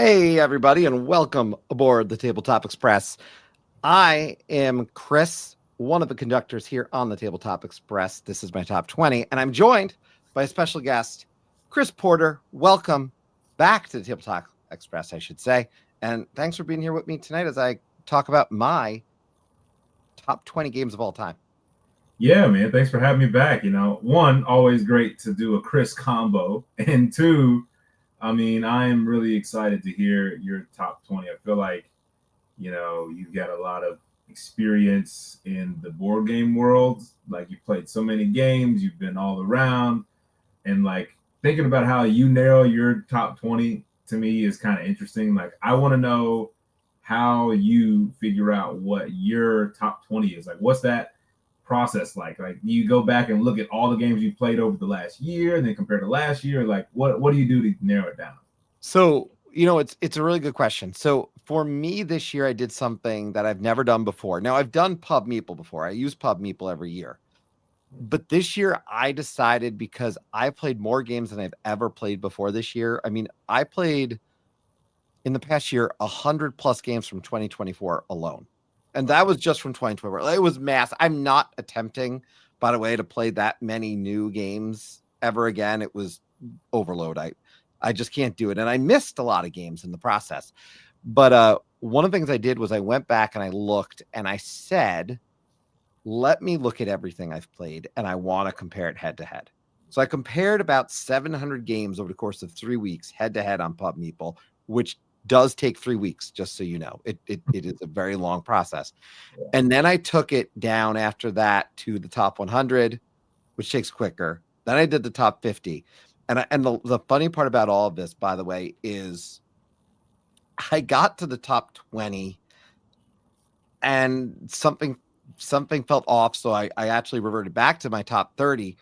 Hey, everybody, and welcome aboard the Tabletop Express. I am Chris, one of the conductors here on the Tabletop Express. This is my top 20, and I'm joined by a special guest, Chris Porter. Welcome back to the Tabletop Express, I should say. And thanks for being here with me tonight as I talk about my top 20 games of all time. Yeah, man. Thanks for having me back. One, always great to do a Chris combo. And two, I'm really excited to hear your top 20. I feel like, you've got a lot of experience in the board game world. Like, you played so many games, you've been all around. And, like, thinking about how you narrow your top 20 to me is kind of interesting. Like, I want to know how you figure out what your top 20 is. Like, what's that process like? Like, you go back and look at all the games you played over the last year and then compare to last year? Like, what do you do to narrow it down? So, it's a really good question. So for me this year, I did something that I've never done before. Now, I've done Pub Meeple before. I use Pub Meeple every year. But this year I decided, because I played more games than I've ever played before this year. I mean, I played in the past year 100 plus games from 2024 alone. And that was just from 2024. It was mass. I'm not attempting, by the way, to play that many new games ever again. It was overload. I just can't do it. And I missed a lot of games in the process. But one of the things I did was I went back and I looked and I said, let me look at everything I've played and I want to compare it head to head. So I compared about 700 games over the course of 3 weeks head to head on Pub Meeple, which does take 3 weeks, just so you know. It is a very long process. And then I took it down after that to the top 100, which takes quicker. Then I did the top 50. And the funny part about all of this, by the way, is I got to the top 20 and something felt off. So I actually reverted back to my top 30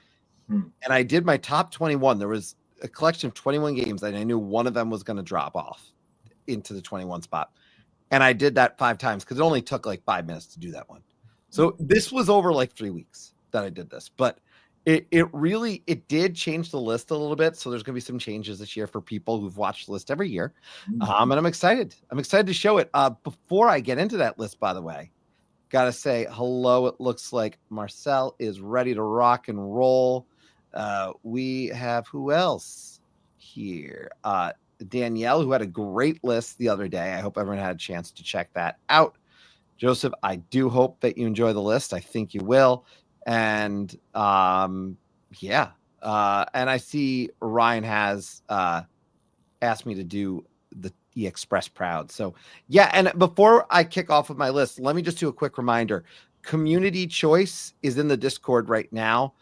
and I did my top 21. There was a collection of 21 games and I knew one of them was going to drop off into the 21 spot. And I did that 5 times because it only took like 5 minutes to do that one. So this was over like 3 weeks that I did this, but it really did change the list a little bit. So there's going to be some changes this year for people who've watched the list every year. And I'm excited. I'm excited to show it. Before I get into that list, by the way, got to say hello. It looks like Marcel is ready to rock and roll. We have who else here? Danielle, who had a great list the other day. I hope everyone had a chance to check that out. Joseph, I do hope that you enjoy the list. I think you will. And yeah. And I see Ryan has asked me to do the Express Proud. So yeah. And before I kick off with my list, let me just do a quick reminder. Community Choice is in the Discord right now.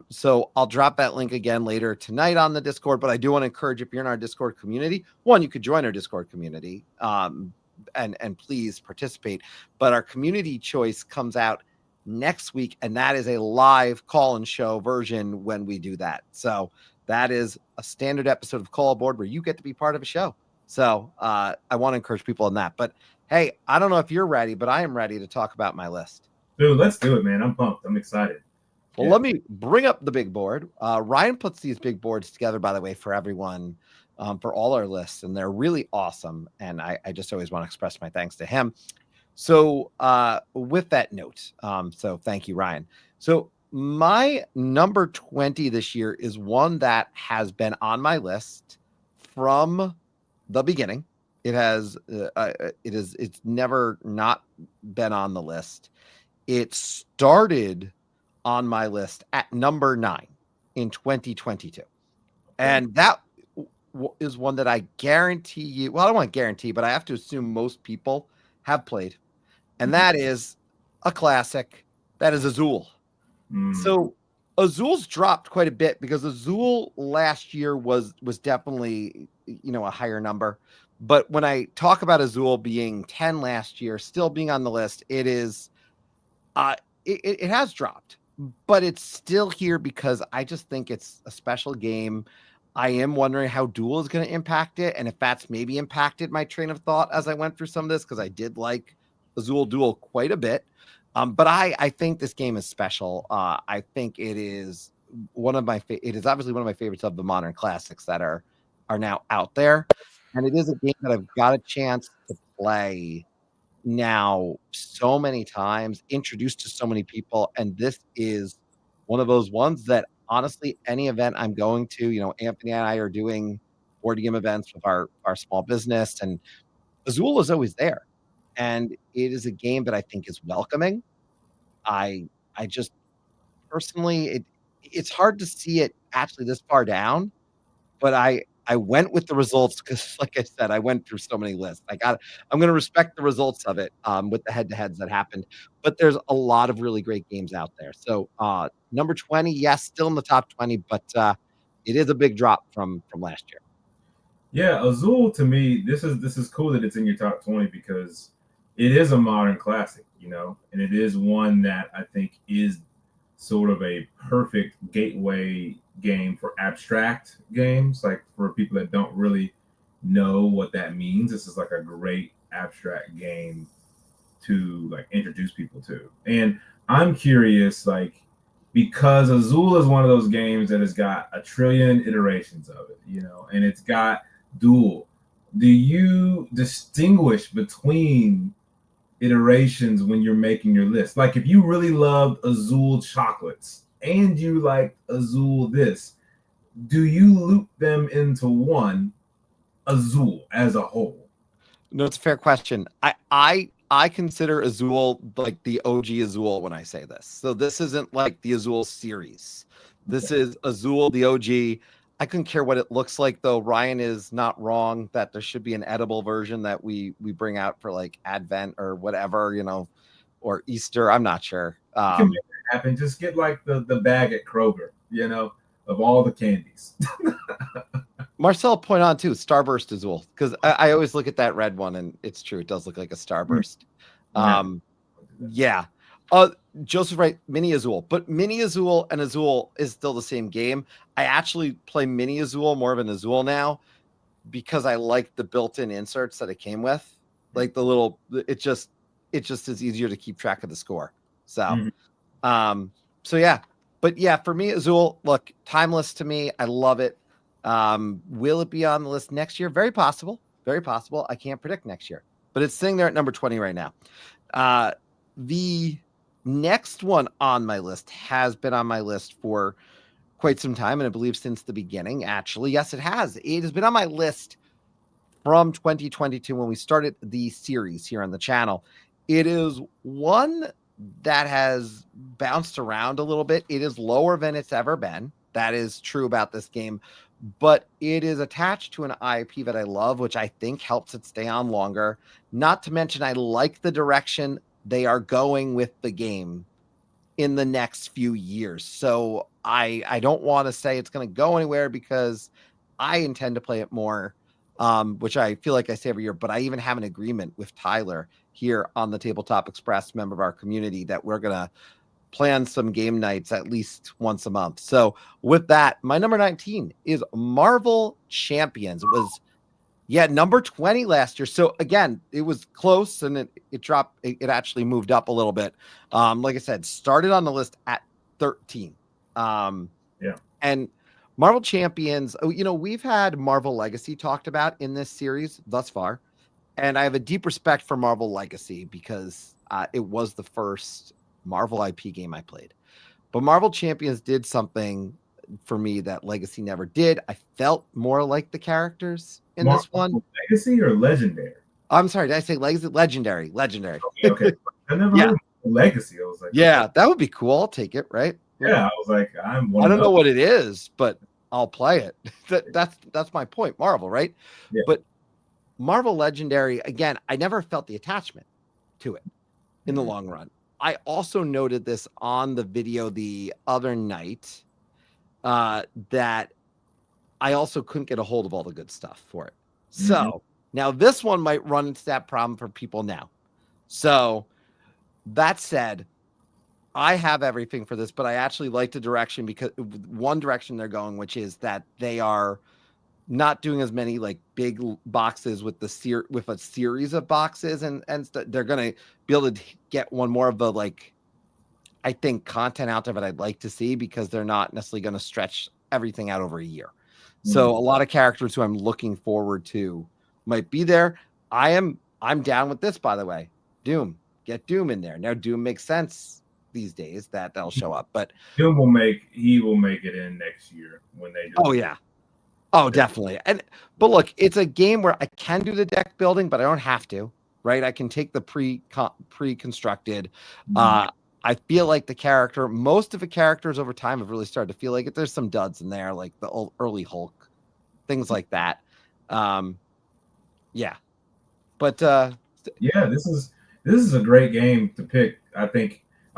So I'll drop that link again later tonight on the Discord, but I do want to encourage, if you're in our Discord community, one, you could join our Discord community, and please participate. But our Community Choice comes out next week, and that is a live call-in show version when we do that. So that is a standard episode of Call Aboard where you get to be part of a show. So I want to encourage people in that. But hey, I don't know if you're ready, but I am ready to talk about my list. Dude, let's do it, man. I'm pumped. I'm excited. Well, let me bring up the big board. Ryan puts these big boards together, by the way, for everyone, for all our lists, and they're really awesome. And I just always want to express my thanks to him. So with that note, so thank you, Ryan. So my number 20 this year is one that has been on my list from the beginning. It's never not been on the list. It started on my list at number 9 in 2022. And that is one that I guarantee you, well, I don't want to guarantee, but I have to assume most people have played. And that is a classic. That is Azul. So Azul's dropped quite a bit because Azul last year was definitely, a higher number. But when I talk about Azul being 10 last year, still being on the list, it is, it has dropped, but it's still here because I just think it's a special game. I am wondering how Duel is going to impact it, and if that's maybe impacted my train of thought as I went through some of this, because I did like Azul Duel quite a bit. But I think this game is special. I think it is it is obviously one of my favorites of the modern classics that are now out there. And it is a game that I've got a chance to play now so many times, introduced to so many people, and this is one of those ones that honestly, any event I'm going to, Anthony and I are doing board game events with our small business, and Azul is always there. And it is a game that I think is welcoming. I I just personally, it's hard to see it actually this far down, but I went with the results because, like I said, I went through so many lists. I'm gonna respect the results of it, with the head-to-heads that happened, but there's a lot of really great games out there. So, number 20, yes, still in the top 20, but, it is a big drop from last year. Yeah, Azul to me, this is cool that it's in your top 20 because it is a modern classic, and it is one that I think is sort of a perfect gateway game for abstract games, like for people that don't really know what that means. This is like a great abstract game to like introduce people to. And I'm curious, like, because Azul is one of those games that has got a trillion iterations of it, and it's got dual. Do you distinguish between iterations when you're making your list? Like, if you really loved Azul chocolates and you like Azul this, do you loop them into one Azul as a whole? No, it's a fair question. I consider Azul like the OG Azul when I say this. So this isn't like the Azul series. This is Azul, the OG. I couldn't care what it looks like though. Ryan is not wrong that there should be an edible version that we bring out for like Advent or whatever, or Easter. I'm not sure. You can make it happen. Just get like the bag at Kroger, of all the candies. Marcel point on too, Starburst Azul, because I always look at that red one and it's true. It does look like a Starburst. Yeah. Joseph right, Mini Azul, but Mini Azul and Azul is still the same game. I actually play Mini Azul more of an Azul now because I like the built-in inserts that it came with. Like it just is easier to keep track of the score. So, so yeah. But yeah, for me, Azul, look, timeless to me. I love it. Will it be on the list next year? Very possible. Very possible. I can't predict next year, but it's sitting there at number 20 right now. The next one on my list has been on my list for quite some time, and I believe since the beginning, actually. Yes, it has. It has been on my list from 2022 when we started the series here on the channel. It is one that has bounced around a little bit. It is lower than it's ever been. That is true about this game, but it is attached to an IP that I love, which I think helps it stay on longer. Not to mention, I like the direction they are going with the game in the next few years. So I don't want to say it's going to go anywhere because I intend to play it more, which I feel like I say every year, but I even have an agreement with Tyler here on the Tabletop Express, member of our community, that we're going to plan some game nights at least once a month. So with that, my number 19 is Marvel Champions. It was number 20 last year. So again, it was close and it dropped. It actually moved up a little bit. Like I said, started on the list at 13. And Marvel Champions, we've had Marvel Legacy talked about in this series thus far. And I have a deep respect for Marvel Legacy because it was the first Marvel IP game I played. But Marvel Champions did something for me that Legacy never did. I felt more like the characters in this one. Legacy or Legendary? I'm sorry, did I say Legacy? Legendary. Okay. I never heard of Legacy. I was like, that would be cool. I'll take it, right? Yeah, I was like, I don't know what it is, but I'll play it. That's my point. Marvel, right? Yeah. But Marvel Legendary, again, I never felt the attachment to it in the long run. I also noted this on the video the other night, that I also couldn't get a hold of all the good stuff for it. So now this one might run into that problem for people now. So that said, I have everything for this, but I actually like the direction, because one direction they're going, which is that they are not doing as many like big boxes with with a series of boxes, and they're going to be able to get one more of the, like, I think, content out there that I'd like to see, because they're not necessarily going to stretch everything out over a year. So a lot of characters who I'm looking forward to might be there. I'm down with this, by the way. Doom, get Doom in there. Now Doom makes sense these days that'll show up, but Doom will make it in next year when they do. Oh yeah. Oh, definitely. But look, it's a game where I can do the deck building, but I don't have to, right? I can take the pre-constructed. I feel like most of the characters over time have really started to feel like it. There's some duds in there, like the old early Hulk, things like that. Yeah. But yeah, this is a great game to pick. I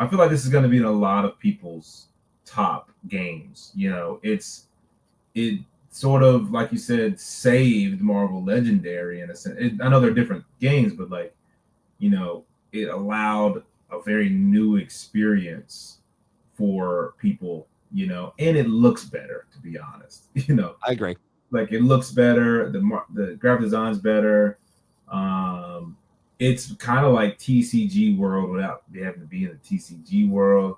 feel like this is going to be in a lot of people's top games. It sort of, like you said, saved Marvel Legendary in a sense. I know they're different games, but it allowed a very new experience for people, and it looks better, to be honest. I agree. Like, it looks better, the graphic design's better. It's kind of like TCG world without having to be in the TCG world,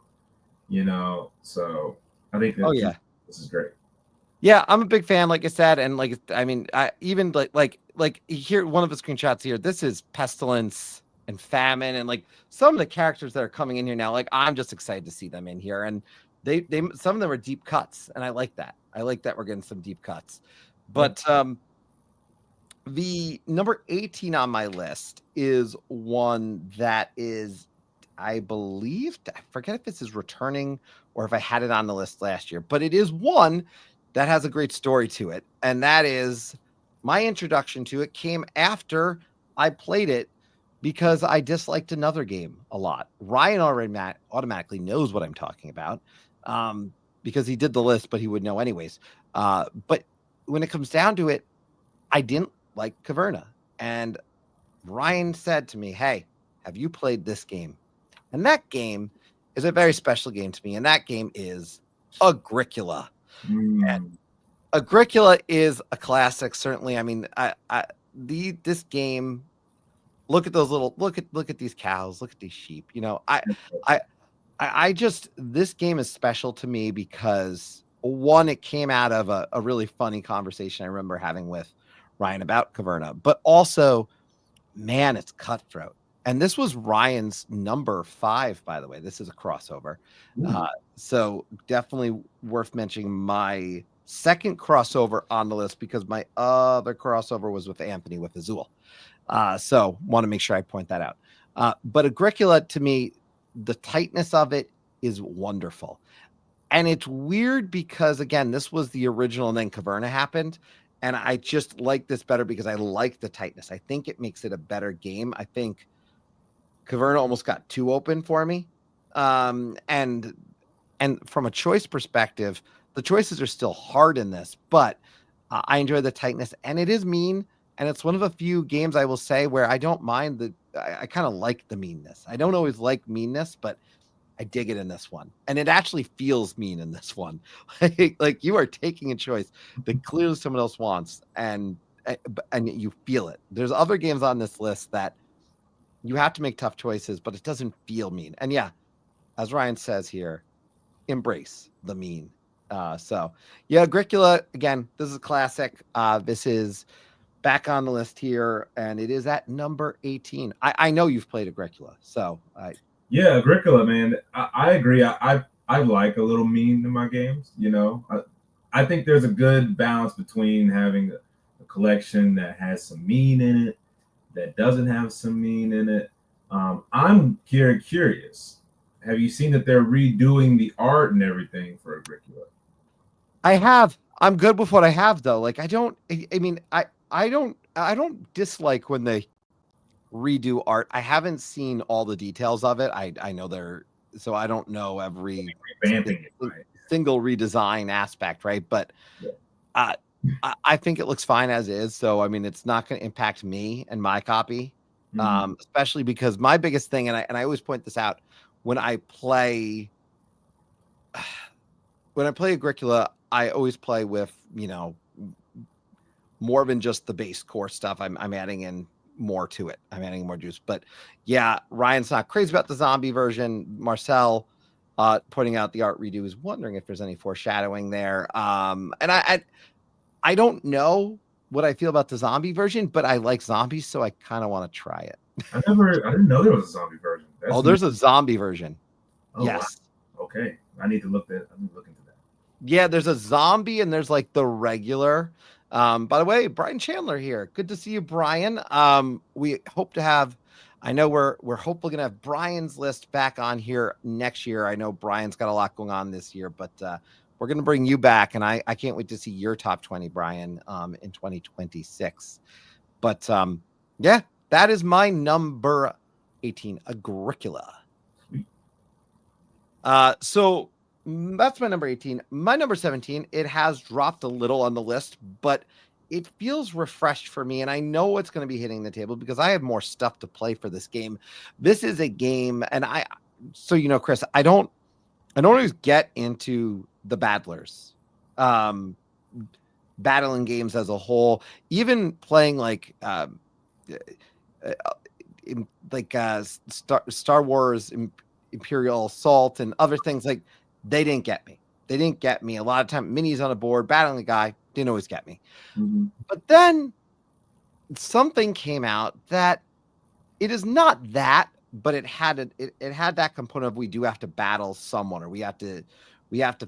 so I think that this is great. Yeah, I'm a big fan, like I said, and I even like here, one of the screenshots here. This is Pestilence and Famine, and like some of the characters that are coming in here now. Like, I'm just excited to see them in here, and they some of them are deep cuts, and I like that. I like that we're getting some deep cuts. But the number 18 on my list is one that is, I believe, I forget if this is returning or if I had it on the list last year, but it is one that has a great story to it. And that is, my introduction to it came after I played it because I disliked another game a lot. Ryan already automatically knows what I'm talking about because he did the list, but he would know anyways. But when it comes down to it, I didn't like Caverna. And Ryan said to me, hey, have you played this game? And that game is a very special game to me. And that game is Agricola. And Agricola is a classic, certainly. I mean, this game, look at those look at these cows, look at these sheep. This game is special to me because, one, it came out of a really funny conversation I remember having with Ryan about Caverna, but also, man, it's cutthroat. And this was Ryan's number 5, by the way. This is a crossover. So definitely worth mentioning. My second crossover on the list, because my other crossover was with Anthony with Azul. So want to make sure I point that out. But Agricola, to me, the tightness of it is wonderful. And it's weird because, again, this was the original and then Caverna happened. And I just like this better because I like the tightness. I think it makes it a better game. I think Caverna almost got too open for me. And from a choice perspective, the choices are still hard in this, but I enjoy the tightness, and it is mean. And it's one of a few games I will say where I don't mind I kind of like the meanness. I don't always like meanness, but I dig it in this one. And it actually feels mean in this one. Like you are taking a choice that clearly someone else wants, and you feel it. There's other games on this list that you have to make tough choices, but it doesn't feel mean. And yeah, as Ryan says here, embrace the mean. Agricola, again, this is a classic. This is back on the list here, and it is at number 18. I know you've played Agricola, so yeah, Agricola, man. I agree. I like a little mean in my games. I think there's a good balance between having a collection that has some mean in it, that doesn't have some mean in it. I'm curious. Have you seen that they're redoing the art and everything for Agricola? I have. I'm good with what I have, though. Like, I don't dislike when they redo art. I haven't seen all the details of it. I know so I don't know every single redesign aspect, right? But I think it looks fine as is. So, I mean, it's not going to impact me and my copy, especially because my biggest thing, and I always point this out, when I play Agricola, I always play with, more than just the base core stuff. I'm adding in more to it. I'm adding more juice. But yeah, Ryan's not crazy about the zombie version. Marcel pointing out the art redo is wondering if there's any foreshadowing there. And I don't know, what I feel about the zombie version, but I like zombies, so I kind of want to try it. I didn't know there was a zombie version. That's Oh, new. there's a zombie version. Oh wow. Yes. Okay, I need to look into that. Yeah, there's a zombie and there's like the regular. By the way, Brian Chandler here. Good to see you, Brian. We hope to have. I know we're hopefully gonna have Brian's list back on here next year. I know Brian's got a lot going on this year, but we're gonna bring you back, and I can't wait to see your top 20, Brian, in 2026. But yeah, that is my number 18, Agricola. Sweet. So that's my number 18. My number 17, it has dropped a little on the list, but it feels refreshed for me. And I know it's going to be hitting the table because I have more stuff to play for this game. This is a game, and so you know, Chris, I don't always get into the battlers. Battling games as a whole, even playing like Star Wars Imperial Assault and other things, like they didn't get me. They didn't get me. A lot of time, minis on a board, battling a guy didn't always get me. Mm-hmm. But then something came out that it is not that, but it had that component of we do have to battle someone, or we have to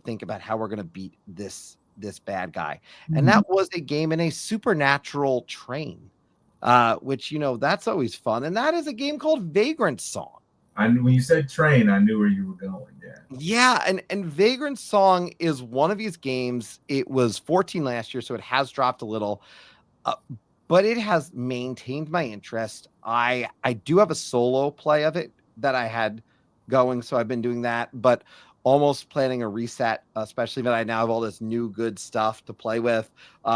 think about how we're going to beat this bad guy. Mm-hmm. And that was a game in a supernatural train, which, you know, that's always fun. And that is a game called Vagrantsong. When you said train, I knew where you were going. Yeah, and Vagrantsong is one of these games. It was 14 last year, so it has dropped a little, but it has maintained my interest. I do have a solo play of it that I had going, so I've been doing that, but almost planning a reset, especially that I now have all this new good stuff to play with.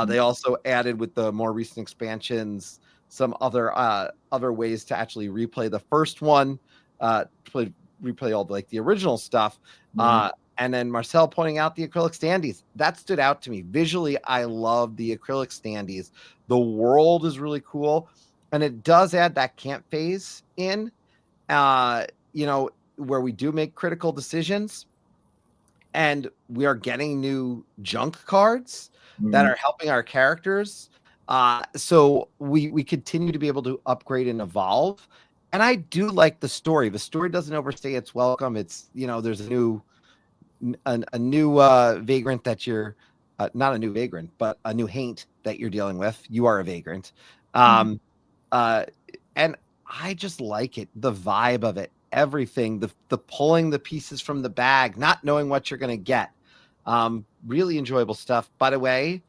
They also added, with the more recent expansions, some other ways to actually replay the first one, replay all the original stuff. And then Marcel pointing out the acrylic standees. That stood out to me. Visually, I love the acrylic standees. The world is really cool. And it does add that camp phase in, you know, where we do make critical decisions. And we are getting new junk cards that are helping our characters. So we continue to be able to upgrade and evolve. And I do like the story. The story doesn't overstay its welcome. It's, you know, there's a new vagrant that you're not a new vagrant, but a new haint that you're dealing with. You are a vagrant. And I just like it. The vibe of it, everything, the pulling the pieces from the bag, not knowing what you're going to get. Really enjoyable stuff. By the way,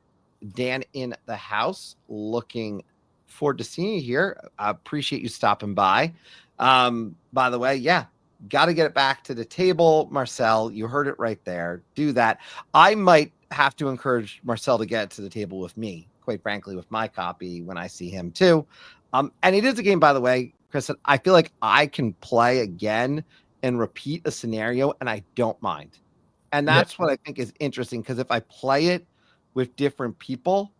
Dan in the house, looking forward to seeing you here. I appreciate you stopping by. By the way, yeah, got to get it back to the table. Marcel, you heard it right there. Do that. I might have to encourage Marcel to get to the table with me, quite frankly, with my copy when I see him too. And it is a game, by the way, Chris, I feel like I can play again and repeat a scenario, and I don't mind. And that's what I think is interesting, because if I play it with different people,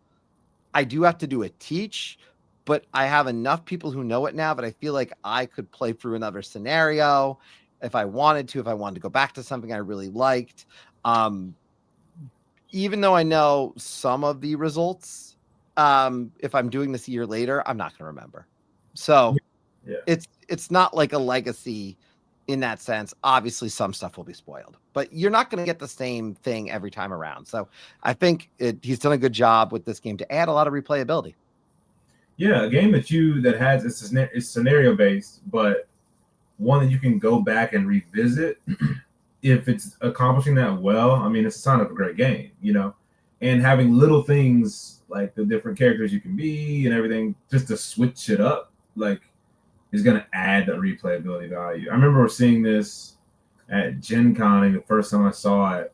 I do have to do a teach, but I have enough people who know it now that I feel like I could play through another scenario if I wanted to go back to something I really liked. Even though I know some of the results, if I'm doing this a year later, I'm not going to remember. So it's not like a legacy in that sense. Obviously, some stuff will be spoiled, but you're not going to get the same thing every time around. So I think he's done a good job with this game to add a lot of replayability. Yeah, a game that has it's scenario based, but one that you can go back and revisit if it's accomplishing that well. I mean, it's a sign of a great game, you know, and having little things like the different characters you can be and everything just to switch it up, like, is going to add the replayability value. I remember seeing this at Gen Con the first time I saw it,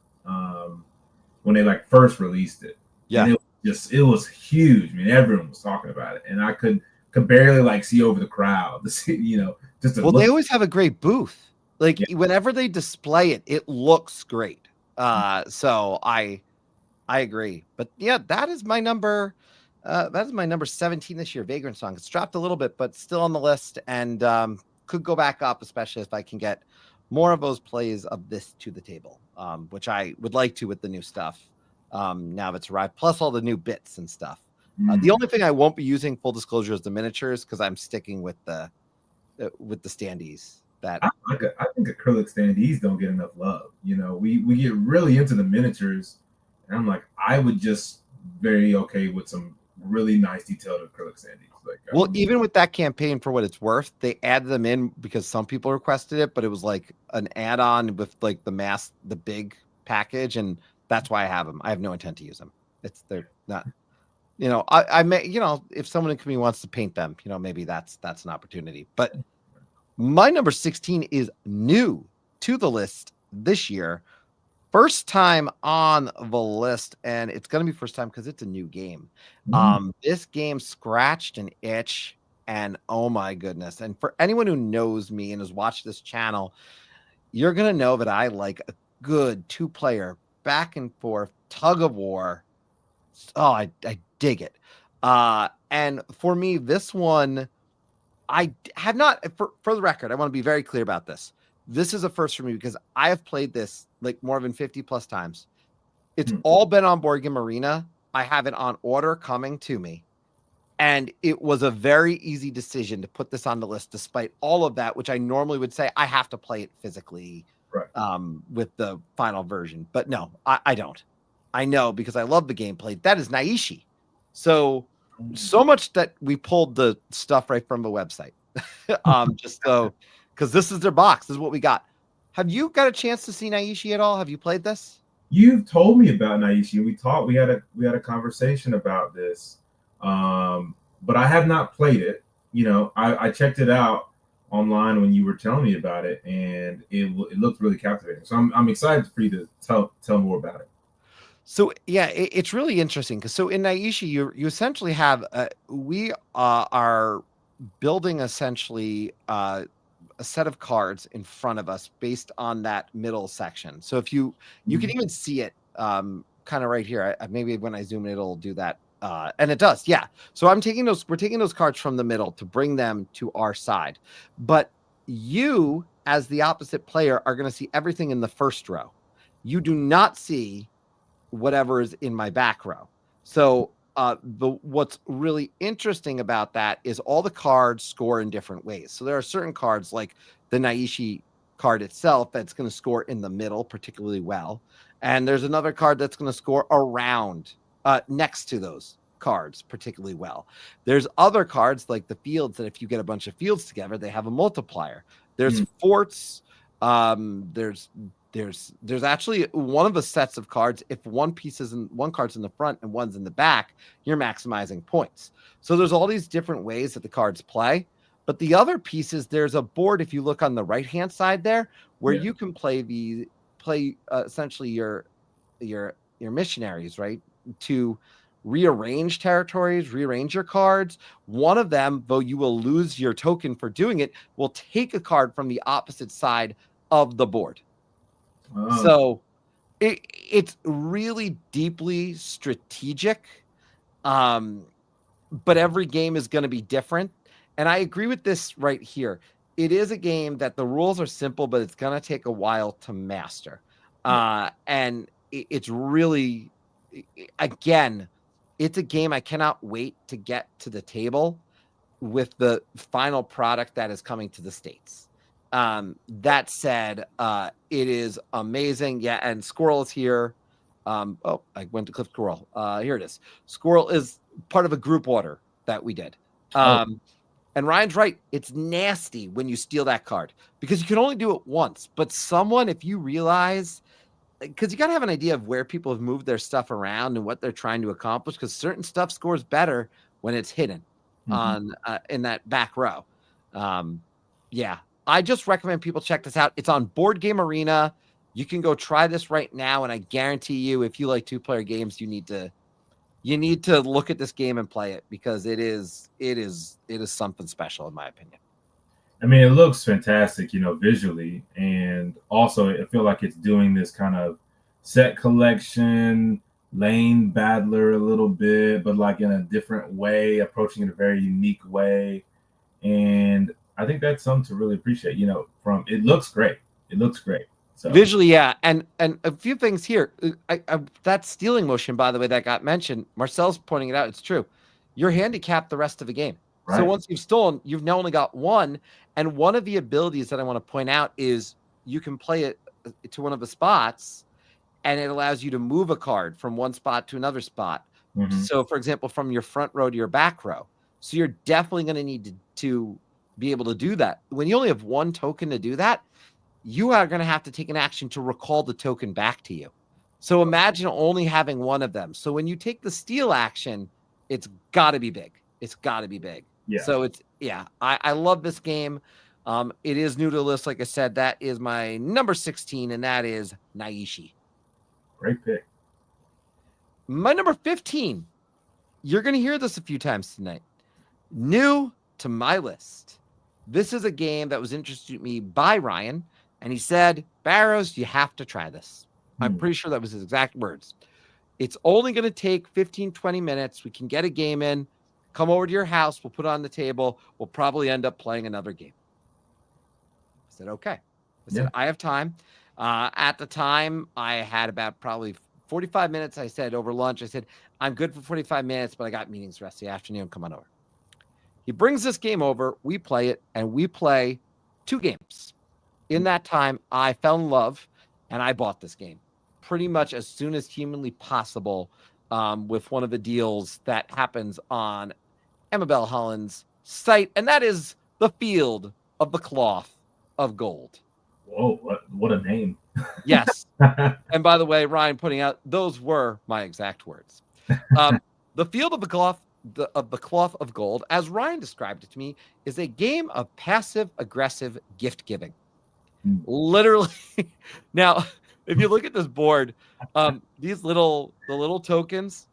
when they first released it. Yeah. And it was huge. I mean, everyone was talking about it, and I could barely see over the crowd to see, you know, just to well, look. they always have a great booth. Whenever they display it, it looks great. So I agree. But yeah, that is my number. That is my number 17 this year, Vagrantsong. It's dropped a little bit, but still on the list, and could go back up, especially if I can get more of those plays of this to the table, which I would like to with the new stuff now that it's arrived, plus all the new bits and stuff. The only thing I won't be using, full disclosure, is the miniatures, because I'm sticking with the standees. That I think acrylic standees don't get enough love. We get really into the miniatures, and I'm like, I would just very okay with some really nice detailed acrylic standees. Like, well, even with that campaign, for what it's worth, they added them in because some people requested it, but it was like an add-on with like the big package, and that's why I have them. I have no intent to use them. They're not. I may, if someone in the community wants to paint them, maybe that's an opportunity. But my number 16 is new to the list this year. First time on the list, and it's going to be first time because it's a new game. This game scratched an itch, and oh my goodness. And for anyone who knows me and has watched this channel, you're going to know that I like a good 2-player back and forth tug of war. Oh, I dig it. And for me, this one, I have not, for the record, I want to be very clear about this. This is a first for me because I have played this like more than 50 plus times. It's all been on Board Game Arena. I have it on order coming to me. And it was a very easy decision to put this on the list, despite all of that, which I normally would say I have to play it physically, right. With the final version. But no, I don't. I know because I love the gameplay. That is Naishi. So much that we pulled the stuff right from the website. Just so, because this is their box. This is what we got. Have you got a chance to see Naishi at all? Have you played this? You've told me about Naishi. We had a conversation about this, but I have not played it. I checked it out online when you were telling me about it, and it looked really captivating. So I'm excited for you to tell more about it. So yeah, it's really interesting because in Naishi you essentially have we are building essentially a set of cards in front of us based on that middle section. So if you can even see it kind of right here. Maybe when I zoom in, it'll do that. And it does. Yeah. So we're taking those cards from the middle to bring them to our side. But you, as the opposite player, are going to see everything in the first row. You do not see whatever is in my back row. So what's really interesting about that is all the cards score in different ways. So there are certain cards like the Naishi card itself that's going to score in the middle particularly well. And there's another card that's going to score around next to those cards particularly well. There's other cards like the fields that if you get a bunch of fields together, they have a multiplier. There's forts. There's actually one of the sets of cards. If one card's in the front and one's in the back, you're maximizing points. So there's all these different ways that the cards play. But the other piece is there's a board, if you look on the right-hand side there, where you can play essentially your missionaries, right? To rearrange territories, rearrange your cards. One of them, though you will lose your token for doing it, will take a card from the opposite side of the board. Oh. So it's really deeply strategic. But every game is going to be different. And I agree with this right here. It is a game that the rules are simple, but it's going to take a while to master. And it's really, again, it's a game I cannot wait to get to the table with the final product that is coming to the States. That said, it is amazing. Yeah, and Squirrel is here. I went to Cliff Squirrel. Here it is. Squirrel is part of a group order that we did. And Ryan's right. It's nasty when you steal that card because you can only do it once. But someone, if you realize, because you got to have an idea of where people have moved their stuff around and what they're trying to accomplish, because certain stuff scores better when it's hidden on in that back row. Yeah, I just recommend people check this out. It's on Board Game Arena. You can go try this right now, and I guarantee you, if you like 2-player games, you need to look at this game and play it because it is something special in my opinion. I mean, it looks fantastic, visually, and also I feel like it's doing this kind of set collection, lane battler a little bit, but like in a different way, approaching it a very unique way. And I think that's something to really appreciate, it looks great. It looks great. So visually, yeah. And a few things here. That stealing motion, by the way, that got mentioned, Marcel's pointing it out. It's true. you're handicapped the rest of the game. Right. So once you've stolen, you've now only got one. And one of the abilities that I want to point out is you can play it to one of the spots, and it allows you to move a card from one spot to another spot. Mm-hmm. So, for example, from your front row to your back row. So you're definitely going to need to be able to do that. When you only have one token to do that, you are going to have to take an action to recall the token back to you. So imagine only having one of them. So when you take the steal action, it's got to be big. It's got to be big. Yeah. So I love this game. It is new to the list. Like I said, that is my number 16, and that is Naishi. Great pick. My number 15, you're going to hear this a few times tonight. New to my list. This is a game that was introduced to me by Ryan, and he said, Barrows, you have to try this. I'm pretty sure that was his exact words. It's only going to take 15, 20 minutes. We can get a game in, come over to your house. We'll put it on the table. We'll probably end up playing another game. I said, okay. I said, I have time. At the time, I had about probably 45 minutes. I said over lunch, I said, I'm good for 45 minutes, but I got meetings the rest of the afternoon. Come on over. He brings this game over. We play it, and we play 2 games. In that time, I fell in love, and I bought this game pretty much as soon as humanly possible with one of the deals that happens on Amabel Holland's site, and that is the Field of the Cloth of Gold. Whoa, what a name. Yes. And by the way, Ryan putting out, those were my exact words. The Field of the Cloth of Gold, as Ryan described it to me, is a game of passive-aggressive gift giving. Literally. Now, if you look at this board, these little tokens,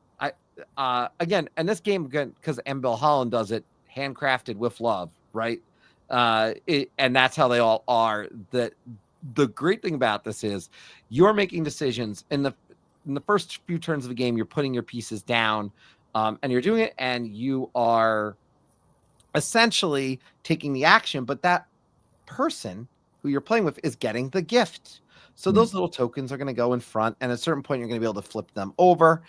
again, and this game, again, because Amabel Holland does it, handcrafted with love, right? And that's how they all are. The great thing about this is you're making decisions in the first few turns of the game. You're putting your pieces down, and you're doing it, and you are essentially taking the action. But that person who you're playing with is getting the gift. So those little tokens are going to go in front, and at a certain point, you're going to be able to flip them over.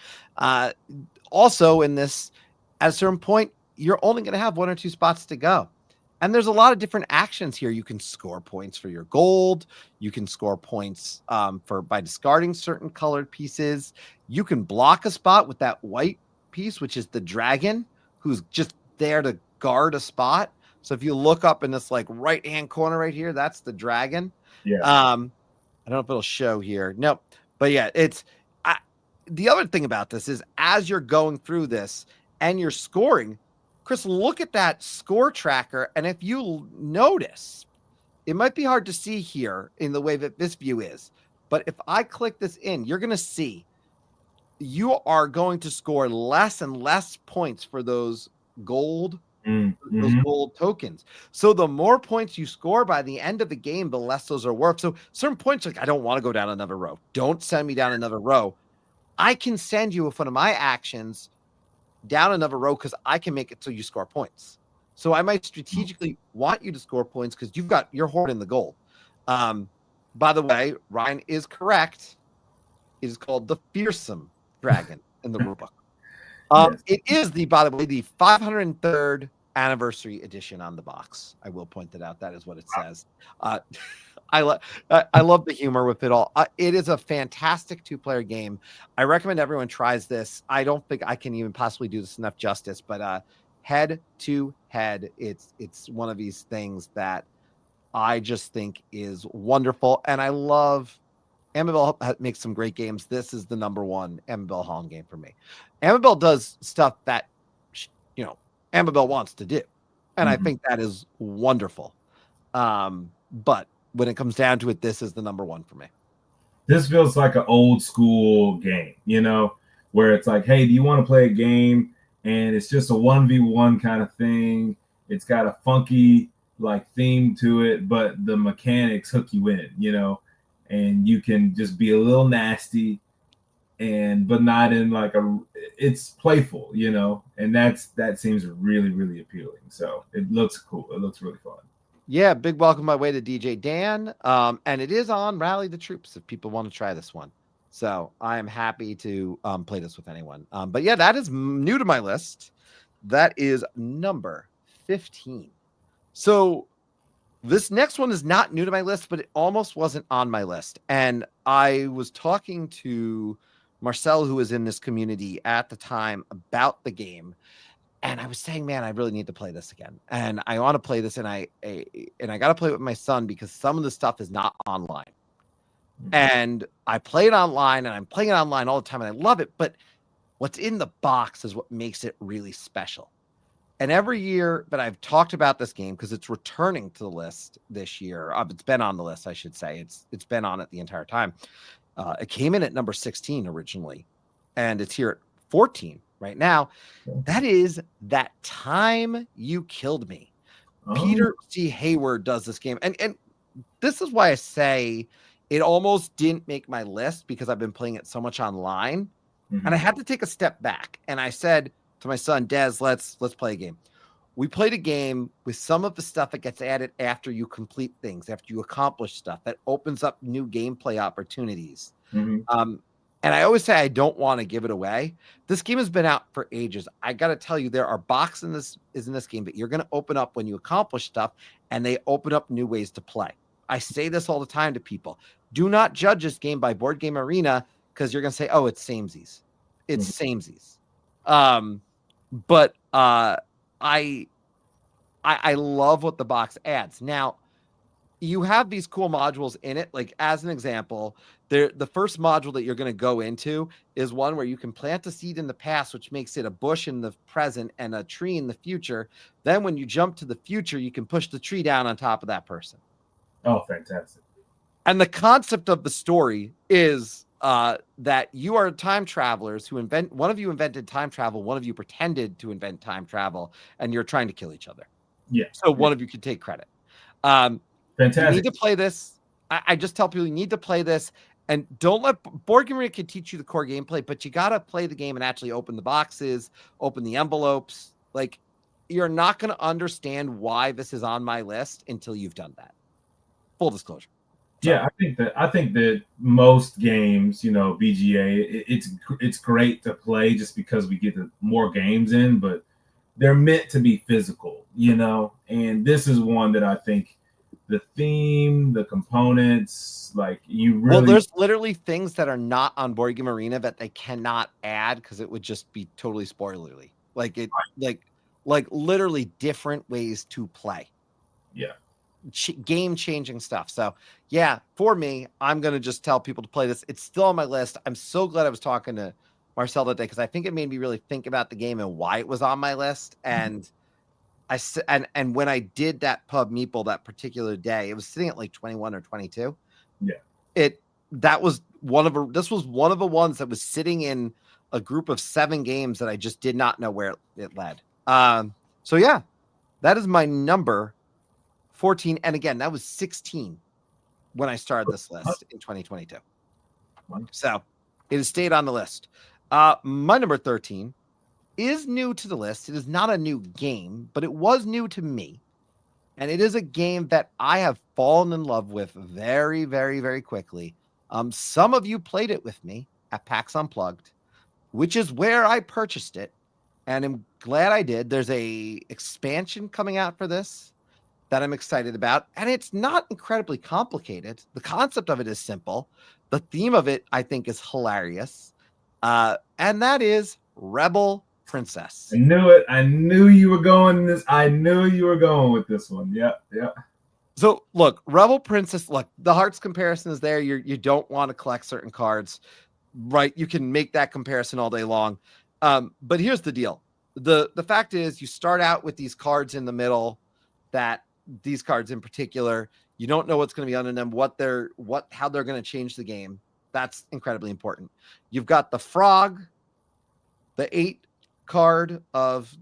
Also, in this, at a certain point, you're only going to have 1 or 2 spots to go. And there's a lot of different actions here. You can score points for your gold. You can score points by discarding certain colored pieces. You can block a spot with that white piece, which is the dragon, who's just there to guard a spot. So if you look up in this like right-hand corner right here, that's the dragon. Yeah. I don't know if it'll show here. Nope. But yeah, the other thing about this is as you're going through this and you're scoring, Chris, look at that score tracker. And if you notice, it might be hard to see here in the way that this view is. But if I click this in, you're going to see you are going to score less and less points for those gold tokens. So the more points you score by the end of the game, the less those are worth. So certain points, like I don't want to go down another row. Don't send me down another row. I can send you with one of my actions down another row because I can make it so you score points. So I might strategically want you to score points because you're hoarding the gold. By the way, Ryan is correct. It is called the Fearsome Dragon in the rulebook. Yes. It is by the way, the 503rd anniversary edition on the box. I will point that out. That is what it says. I love the humor with it all. It is a fantastic 2-player game. I recommend everyone tries this. I don't think I can even possibly do this enough justice, but head to head, it's one of these things that I just think is wonderful. And I love Amabel makes some great games. This is the number 1 Amabel Holland game for me. Amabel does stuff that, Amabel wants to do. And I think that is wonderful. But when it comes down to it, this is the number 1 for me. This feels like an old school game, where it's like, hey, do you want to play a game? And it's just a 1v1 kind of thing. It's got a funky theme to it, but the mechanics hook you in, and you can just be a little nasty but not in it's playful, and that seems really, really appealing. So it looks cool. It looks really fun. Yeah, big welcome my way to DJ Dan. And it is on Rally the Troops if people want to try this one. So I am happy to play this with anyone. But yeah, that is new to my list. That is number 15. So this next one is not new to my list, but it almost wasn't on my list. And I was talking to Marcel, who was in this community at the time, about the game. And I was saying, man, I really need to play this again. And I want to play this, and I got to play it with my son because some of the stuff is not online. And I play it online, and I'm playing it online all the time, and I love it. But what's in the box is what makes it really special. And every year that I've talked about this game, because it's returning to the list this year, it's been on the list, I should say. It's been on it the entire time. It came in at number 16 originally, and it's here at 14 right now. That is That Time You Killed Me. Peter C. Hayward does this game. And this is why I say it almost didn't make my list, because I've been playing it so much online. And I had to take a step back. And I said to my son, Des, let's play a game. We played a game with some of the stuff that gets added after you complete things, after you accomplish stuff that opens up new gameplay opportunities. And I always say I don't want to give it away. This game has been out for ages. I got to tell you, there are boxes in this game that you're going to open up when you accomplish stuff, and they open up new ways to play. I say this all the time to people. Do not judge this game by Board Game Arena, because you're going to say, oh, it's samesies. It's samesies. But I love what the box adds. Now, you have these cool modules in it. Like, as an example, the first module that you're going to go into is one where you can plant a seed in the past, which makes it a bush in the present and a tree in the future. Then when you jump to the future, you can push the tree down on top of that person. Oh, fantastic. And the concept of the story is that you are time travelers who one of you invented time travel, one of you pretended to invent time travel, and you're trying to kill each other. Yeah. So one of you can take credit. Fantastic. You need to play this. I just tell people you need to play this, and don't let Board Game Arena can teach you the core gameplay, but you got to play the game and actually open the boxes, open the envelopes. Like, you're not going to understand why this is on my list until you've done that. Full disclosure. So. Yeah, I think that most games, BGA, it's great to play just because we get more games in, but they're meant to be physical, and this is one that I think the theme, the components, like you really. Well, there's literally things that are not on Board Game Arena that they cannot add because it would just be totally spoilerly. Like it, like literally different ways to play. Yeah. Game changing stuff. So yeah, for me, I'm going to just tell people to play this. It's still on my list. I'm so glad I was talking to Marcel that day, because I think it made me really think about the game and why it was on my list. And and when I did that pub meeple that particular day, it was sitting at like 21 or 22. Yeah. This was one of the ones that was sitting in a group of 7 games that I just did not know where it led. So yeah, that is my number 14. And again, that was 16 when I started this list in 2022. So it has stayed on the list. My number 13 is new to the list. It is not a new game, but it was new to me. And it is a game that I have fallen in love with very, very, very quickly. Some of you played it with me at PAX Unplugged, which is where I purchased it. And I'm glad I did. There's a expansion coming out for this that I'm excited about. And it's not incredibly complicated. The concept of it is simple. The theme of it, I think, is hilarious. And that is Rebel Princess. I knew it. I knew you were going this. I knew you were going with this one. Yeah. So look, Rebel Princess, look, the hearts comparison is there. You don't want to collect certain cards, right? You can make that comparison all day long. But here's the deal. The fact is, you start out with these cards in the middle, that these cards in particular, you don't know what's going to be under them, how they're going to change the game. That's incredibly important. You've got the frog, the 8 card of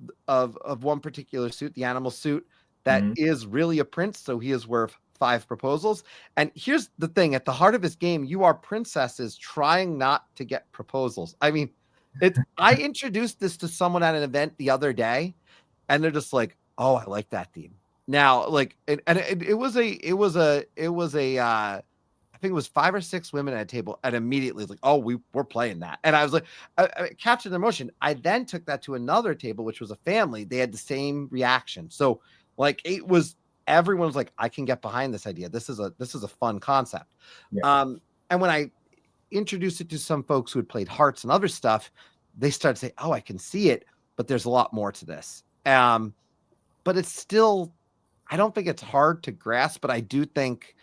one particular suit, the animal suit, that is really a prince. So he is worth 5 proposals. And here's the thing, at the heart of this game, you are princesses trying not to get proposals. I mean, I introduced this to someone at an event the other day, and they're just like, oh, I like that theme. Now, like, it was a I think it was 5 or 6 women at a table, and immediately like, oh, we're playing that. And I was like, I captured their emotion. I then took that to another table, which was a family. They had the same reaction. So like everyone was like, I can get behind this idea. This is a fun concept. Yeah. And when I introduced it to some folks who had played Hearts and other stuff, they started to say, oh, I can see it, but there's a lot more to this. But it's still, I don't think it's hard to grasp, but I do think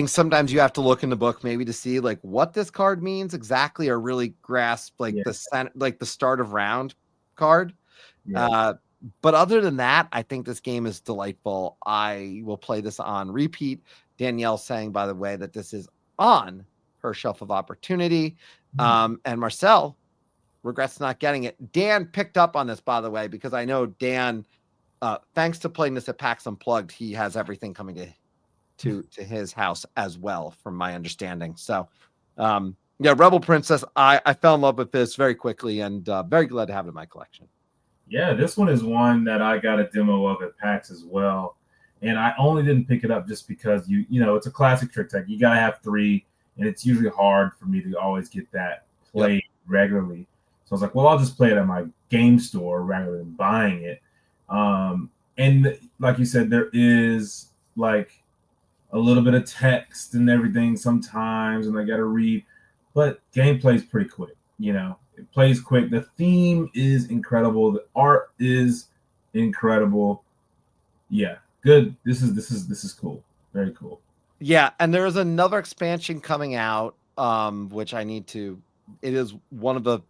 sometimes you have to look in the book maybe to see like what this card means exactly, or really grasp like the start of round card. Yeah. But other than that, I think this game is delightful. I will play this on repeat. Danielle saying, by the way, that this is on her shelf of opportunity. And Marcel regrets not getting it. Dan picked up on this, by the way, because I know Dan, thanks to playing this at PAX Unplugged, he has everything coming to his house as well, from my understanding. So, yeah, Rebel Princess, I fell in love with this very quickly, and very glad to have it in my collection. Yeah, this one is one that I got a demo of at PAX as well. And I only didn't pick it up just because you know, it's a classic trick tech. You got to have 3, and it's usually hard for me to always get that played regularly. So I was like, well, I'll just play it at my game store rather than buying it. And like you said, there is like a little bit of text and everything sometimes, and I got to read, but gameplay is pretty quick. You know, it plays quick. The theme is incredible. The art is incredible. Yeah, good. This is cool. Very cool. Yeah, and there is another expansion coming out, which I need to. It is one of the.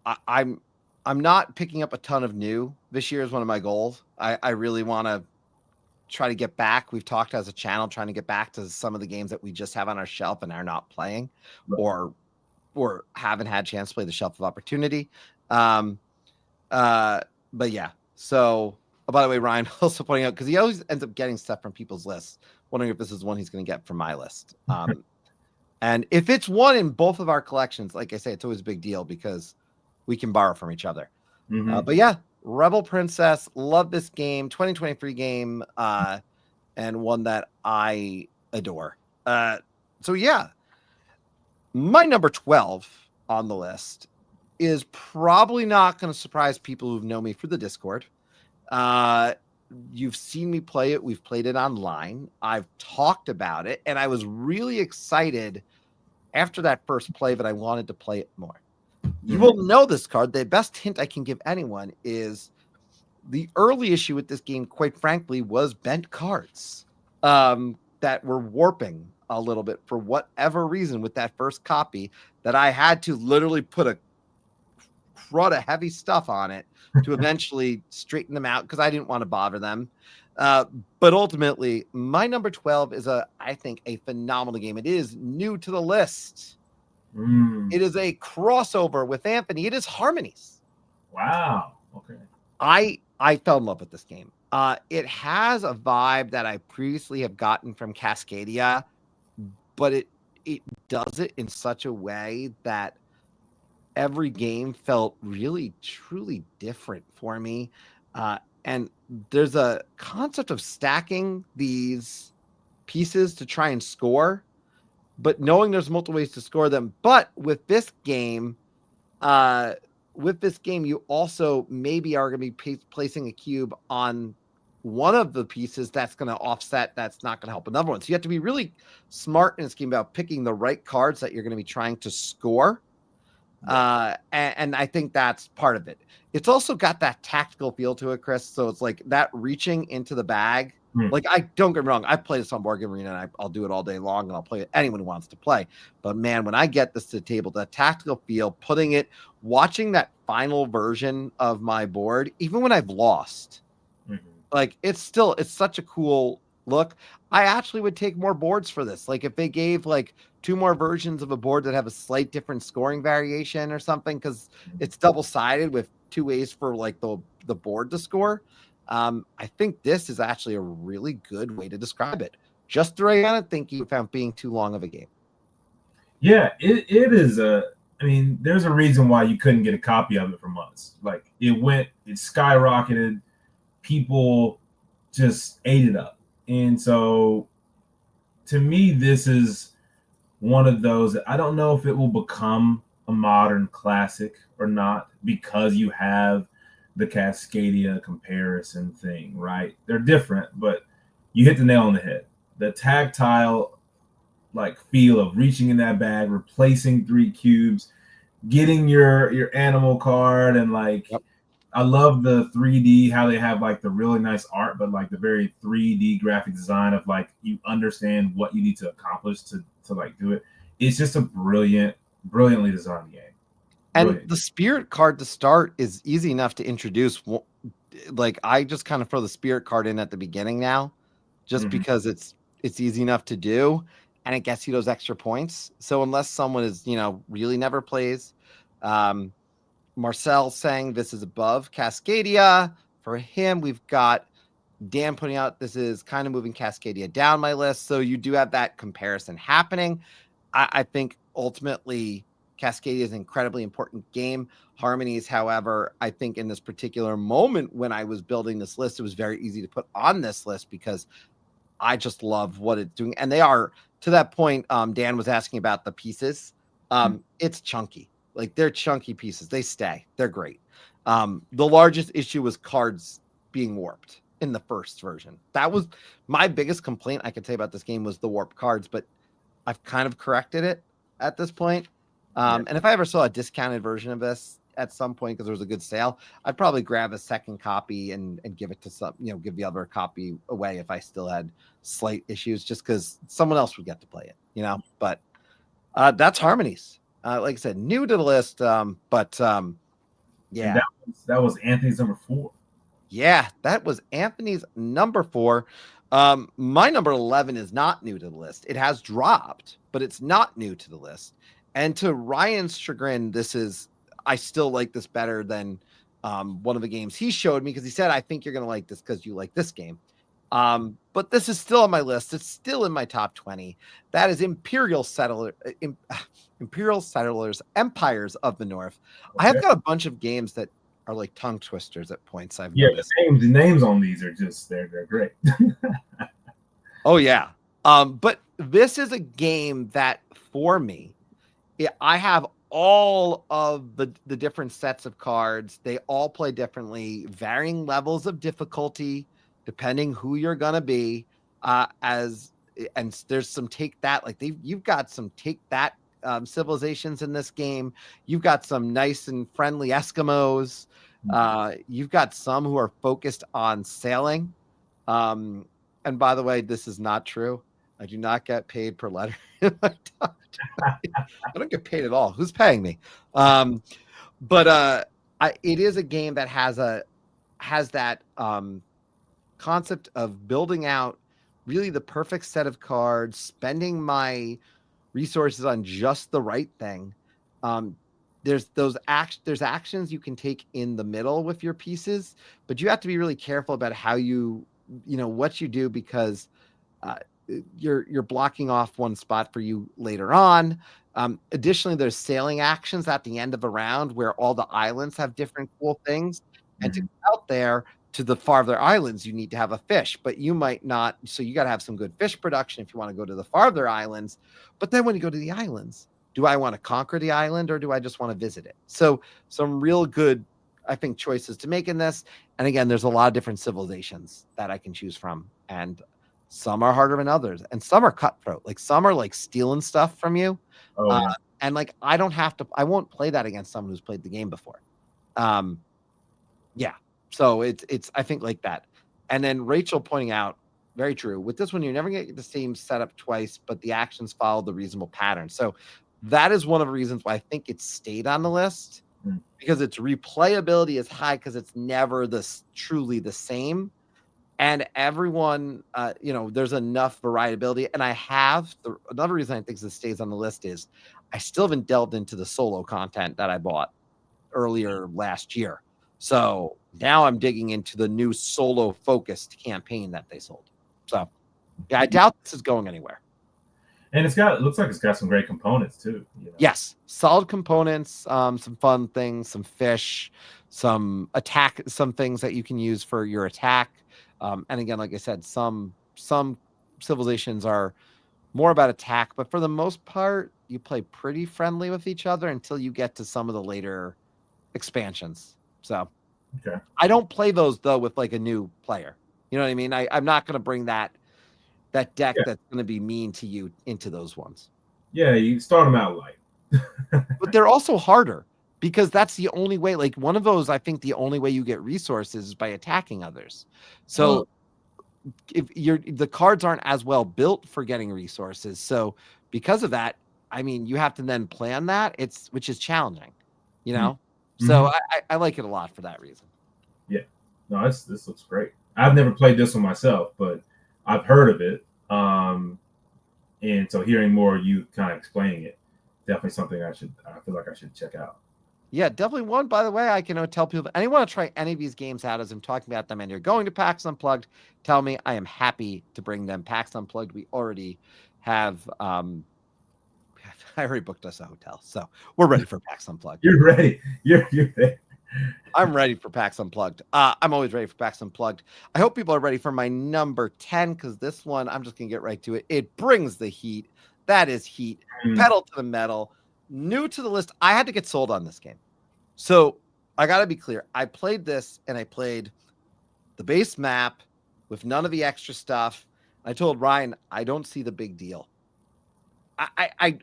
I'm not picking up a ton of new this year. Is one of my goals. I really want to try to get back. We've talked as a channel trying to get back to some of the games that we just have on our shelf and are not playing, Right. or haven't had a chance to play the shelf of opportunity. But yeah. So, by the way, Ryan also pointing out, because he always ends up getting stuff from people's lists, wondering if this is one he's going to get from my list. And if it's one in both of our collections, like I say, it's always a big deal because we can borrow from each other. But yeah, Rebel Princess, love this game, 2023 game, and one that I adore. So yeah, my number 12 on the list is probably not going to surprise people who've known me for the Discord. You've seen me play it. We've played it online. I've talked about it, and I was really excited after that first play that I wanted to play it more. You will know this card. The best hint I can give anyone is the early issue with this game, quite frankly, was bent cards that were warping a little bit for whatever reason with that first copy, that I had to literally put a crud of heavy stuff on it to eventually straighten them out because I didn't want to bother them. But ultimately, my number 12 is I think a phenomenal game. It is new to the list. It is a crossover with Anthony. It is Harmonies. Wow. Okay. I fell in love with this game. It has a vibe that I previously have gotten from Cascadia, but it does it in such a way that every game felt really, truly different for me. And there's a concept of stacking these pieces to try and score, but knowing there's multiple ways to score them. But with this game, you also maybe are going to be placing a cube on one of the pieces that's going to offset, that's not going to help another one. So you have to be really smart in this game about picking the right cards that you're going to be trying to score. And I think that's part of it. It's also got that tactical feel to it, Chris. So it's like that reaching into the bag. Like, I don't get me wrong, I play this on Board Game Arena, and I'll do it all day long, and I'll play it anyone who wants to play. But man, when I get this to the table, that tactical feel, putting it, watching that final version of my board, even when I've lost, like it's such a cool look. I actually would take more boards for this. Like if they gave like 2 more versions of a board that have a slight different scoring variation or something, because it's double-sided with 2 ways for like the board to score. I think this is actually a really good way to describe it. Just the way I think you found being too long of a game. Yeah, it is I mean, there's a reason why you couldn't get a copy of it from us. Like it skyrocketed. People just ate it up. And so to me, this is one of those. I don't know if it will become a modern classic or not because you have the Cascadia comparison thing, right? They're different, but you hit the nail on the head. The tactile like feel of reaching in that bag, replacing 3 cubes, getting your animal card, and like Yep. I love the 3D, how they have like the really nice art, but like the very 3D graphic design of like you understand what you need to accomplish to like do it. It's just a brilliantly designed game. And Brilliant. the spirit card to start is easy enough to introduce. Like I just kind of throw the spirit card in at the beginning now, just Mm-hmm. because it's easy enough to do, and it gets you those extra points. So unless someone is really never plays, um, Marcel saying this is above Cascadia. For him, we've got Dan putting out this is kind of moving Cascadia down my list. So you do have that comparison happening. I think ultimately Cascadia is an incredibly important game. Harmonies, however, I think in this particular moment when I was building this list, it was very easy to put on this list because I just love what it's doing. And they are, to that point, Dan was asking about the pieces. It's chunky. Like they're chunky pieces. They stay. They're great. The largest issue was cards being warped in the first version. That was my biggest complaint I could say about this game was the warped cards, but I've kind of corrected it at this point. Yeah. And if I ever saw a discounted version of this at some point because there was a good sale, I'd probably grab a second copy and give it to some, give the other copy away if I still had slight issues, just because someone else would get to play it, But that's Harmonies. Like I said, new to the list, but And yeah. that was Anthony's number 4. Yeah, that was Anthony's number 4. My number 11 is not new to the list. It has dropped, but it's not new to the list. And to Ryan's chagrin, I still like this better than one of the games he showed me because he said, I think you're going to like this because you like this game. But this is still on my list. It's still in my top 20. That is Imperial Settlers, Empires of the North. I have Okay. got a bunch of games that are like tongue twisters at points I've Yeah, noticed. the names on these are just they're great. Oh yeah. But this is a game that for me, I have all of the different sets of cards. They all play differently, varying levels of difficulty, depending who you're gonna be. And there's some take that, like you've got some take that civilizations in this game. You've got some nice and friendly Eskimos. You've got some who are focused on sailing. And by the way, this is not true. I do not get paid per letter. I don't get paid at all. Who's paying me? But it is a game that has that concept of building out really the perfect set of cards, spending my resources on just the right thing. Um, there's actions you can take in the middle with your pieces, but you have to be really careful about how what you do because uh, you're blocking off one spot for you later on. Additionally, there's sailing actions at the end of a round where all the islands have different cool things, and to Mhm. get out there to the farther islands, you need to have a fish, but you might not. So you got to have some good fish production if you want to go to the farther islands. But then when you go to the islands, do I want to conquer the island or do I just want to visit it? So some real good, I think, choices to make in this. And again, there's a lot of different civilizations that I can choose from, and some are harder than others, and some are cutthroat. Like some are like stealing stuff from you. Oh Uh, yeah. and like I won't play that against someone who's played the game before. Um, yeah. So it's I think like that. And then Rachel pointing out, very true. With this one, you're never gonna get the same setup twice, but the actions follow the reasonable pattern. So that is one of the reasons why I think it stayed on the list Mm. because its replayability is high because it's never truly the same. And everyone, there's enough variability. And another reason I think this stays on the list is I still haven't delved into the solo content that I bought earlier last year. So now I'm digging into the new solo focused campaign that they sold. So yeah, I doubt this is going anywhere. And looks like it's got some great components too. Yes, solid components, some fun things, some fish, some things that you can use for your attack. And again, like I said, some civilizations are more about attack, but for the most part, you play pretty friendly with each other until you get to some of the later expansions. So Okay. I don't play those though with like a new player. You know what I mean? I'm not going to bring that deck Yeah. that's going to be mean to you into those ones. Yeah, you start them out light. But they're also harder because that's the only way. Like one of those, I think the only way you get resources is by attacking others. Oh, So if the cards aren't as well built for getting resources. So because of that, I mean, you have to then plan that. Which is challenging, you know. So mm-hmm. I like it a lot for that reason. Yeah. No, this looks great. I've never played this one myself, but I've heard of it. And so hearing more you kind of explaining it, definitely something I feel like I should check out. Yeah, definitely one. By the way, I can tell people, anyone want to try any of these games out as I'm talking about them and you're going to PAX Unplugged, tell me. I am happy to bring them. PAX Unplugged, we already have, I already booked us a hotel, so we're ready for PAX Unplugged. You're ready. You're ready. I'm ready for PAX Unplugged. I'm always ready for PAX Unplugged. I hope people are ready for my number 10, because this one, I'm just going to get right to it. It brings the heat. That is heat. Pedal to the metal. New to the list. I had to get sold on this game. So I got to be clear. I played this and I played the base map with none of the extra stuff. I told Ryan, I don't see the big deal. I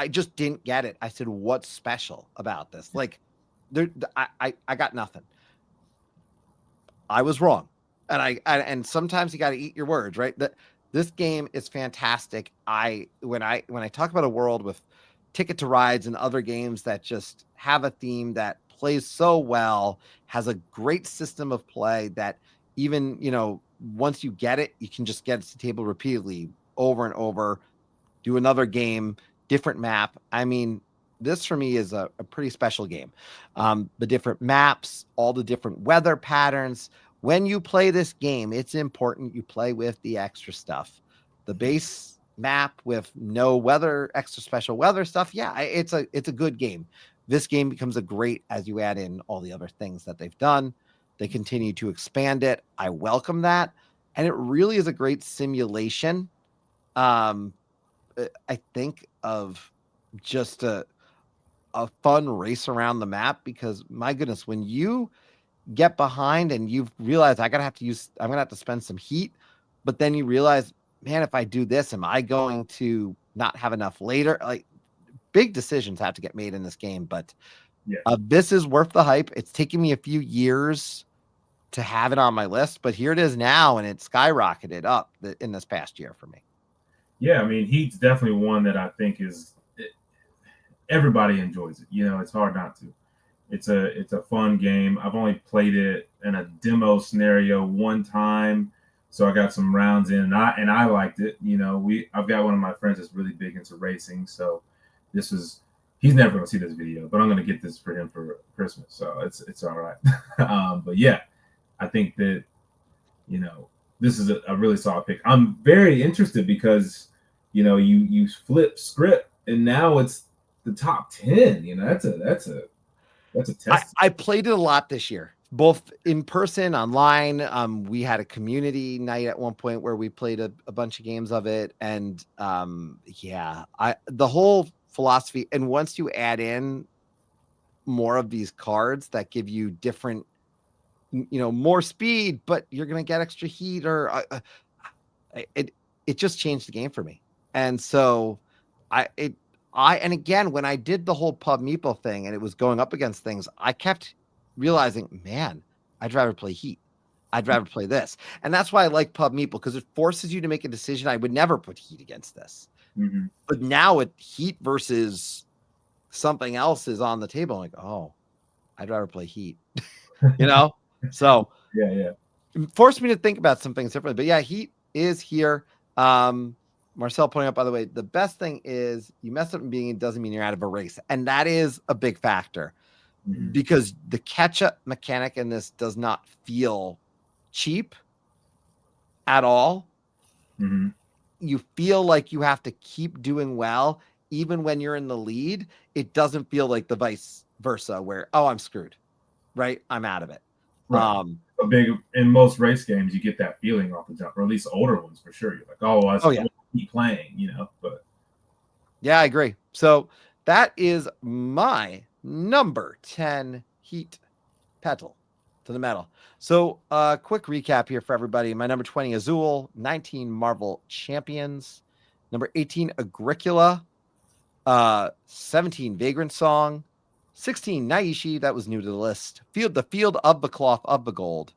just didn't get it. I said, what's special about this? Like, I got nothing. I was wrong. And sometimes you got to eat your words, right? That this game is fantastic. When I talk about a world with Ticket to Rides and other games that just have a theme that plays so well, has a great system of play that even, once you get it, you can just get it to the table repeatedly over and over, do another game, different map. I mean, this for me is a pretty special game. The different maps, all the different weather patterns. When you play this game, it's important you play with the extra stuff. The base map with no weather, extra special weather stuff. Yeah, it's a good game. This game becomes a great as you add in all the other things that they've done. They continue to expand it. I welcome that. And it really is a great simulation. I think of just a fun race around the map, because my goodness, when you get behind and you realize I'm gonna have to spend some heat, but then you realize, man, if I do this, am I going to not have enough later? Like, big decisions have to get made in this game, but Yeah. this is worth the hype. It's taken me a few years to have it on my list, but here it is now, and it skyrocketed up in this past year for me. Yeah, I mean, Heat's definitely one that I think is everybody enjoys it. It's hard not to. It's a fun game. I've only played it in a demo scenario one time, so I got some rounds in, and I liked it. I've got one of my friends that's really big into racing, so he's never gonna see this video, but I'm gonna get this for him for Christmas, so it's all right. But yeah, I think that this is a really solid pick. I'm very interested because you flip script and now it's the top 10. That's a test. I played it a lot this year, both in person, online. We had a community night at one point where we played a bunch of games of it. And the whole philosophy, and once you add in more of these cards that give you different, more speed, but you're going to get extra heat, or it just changed the game for me. And so and again, when I did the whole pub meeple thing and it was going up against things, I kept realizing, man, I'd rather play Heat. I'd rather play this. And that's why I like pub meeple, because it forces you to make a decision. I would never put Heat against this. Mm-hmm. But now with Heat versus something else is on the table, I'm like, oh, I'd rather play Heat. So yeah. It forced me to think about some things differently. But yeah, Heat is here. Marcel pointing out, by the way, the best thing is you mess up in being, it doesn't mean you're out of a race. And that is a big factor, because the catch-up mechanic in this does not feel cheap at all. Mm-hmm. You feel like you have to keep doing well. Even when you're in the lead, it doesn't feel like the vice versa where, oh, I'm screwed, right? I'm out of it. Right. In most race games, you get that feeling off the jump, or at least older ones for sure. You're like, oh, yeah. keep playing, but Yeah, I agree. So that is my number 10 heat pedal to the metal. So quick recap here for everybody. My number 20, Azul, 19, Marvel Champions, number 18, Agricola, 17, Vagrantsong, 16, Naishi, that was new to the list. The Field of the Cloth of the Gold,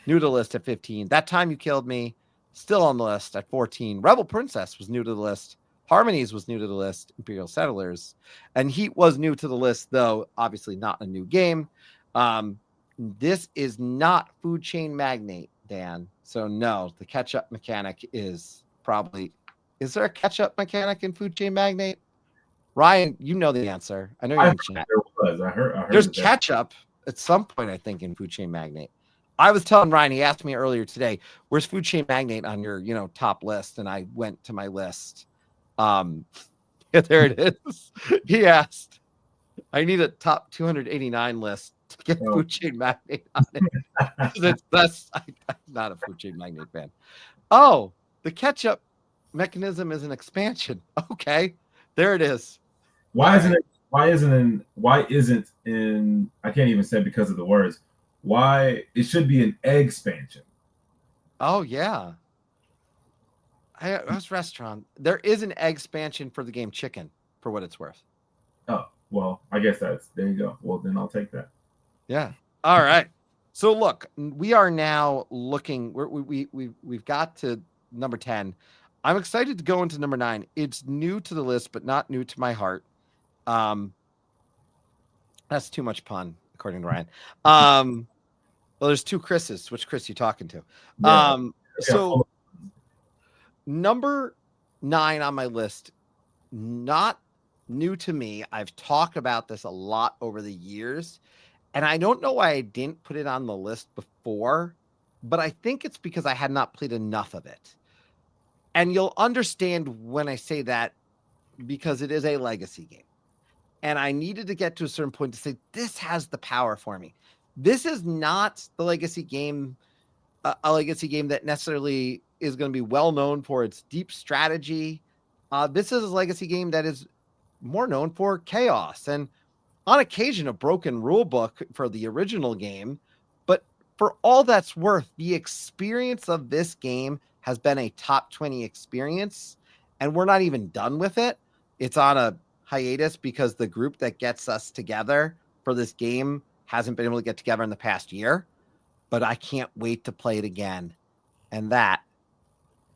new to the list at 15. That Time You Killed Me, still on the list at 14. Rebel Princess was new to the list. Harmonies was new to the list. Imperial Settlers. And Heat was new to the list, though obviously not a new game. This is not Food Chain Magnate, Dan. So no, the catch-up mechanic is probably... Is there a catch-up mechanic in Food Chain Magnate? Ryan, you know the answer. I know you're in chat. There was. I heard There's that catch-up at some point, I think, in Food Chain Magnate. I was telling Ryan, he asked me earlier today, where's Food Chain Magnate on your, top list? And I went to my list. Yeah, there it is. He asked, I need a top 289 list to get Food Chain Magnate on it. I'm not a Food Chain Magnate fan. Oh, the catch-up mechanism is an expansion. Okay, there it is. Why isn't in I can't even say because of the words. Why it should be an egg expansion. Oh yeah. I was restaurant. There is an egg expansion for the game Chicken, for what it's worth. Oh, well, I guess there you go. Well, then I'll take that. Yeah. All right. So look, we are now looking. We've got to number 10. I'm excited to go into number 9. It's new to the list, but not new to my heart. That's too much pun, according to Ryan. Well, there's 2 Chris's. Which Chris you talking to? Yeah. So number 9 on my list, not new to me. I've talked about this a lot over the years, and I don't know why I didn't put it on the list before, but I think it's because I had not played enough of it. And you'll understand when I say that, because it is a legacy game. And I needed to get to a certain point to say, this has the power for me. This is not the legacy game, a legacy game that necessarily is going to be well known for its deep strategy. This is a legacy game that is more known for chaos and on occasion a broken rule book for the original game. But for all that's worth, the experience of this game has been a top 20 experience, and we're not even done with it. It's on a hiatus because the group that gets us together for this game hasn't been able to get together in the past year, but I can't wait to play it again. And that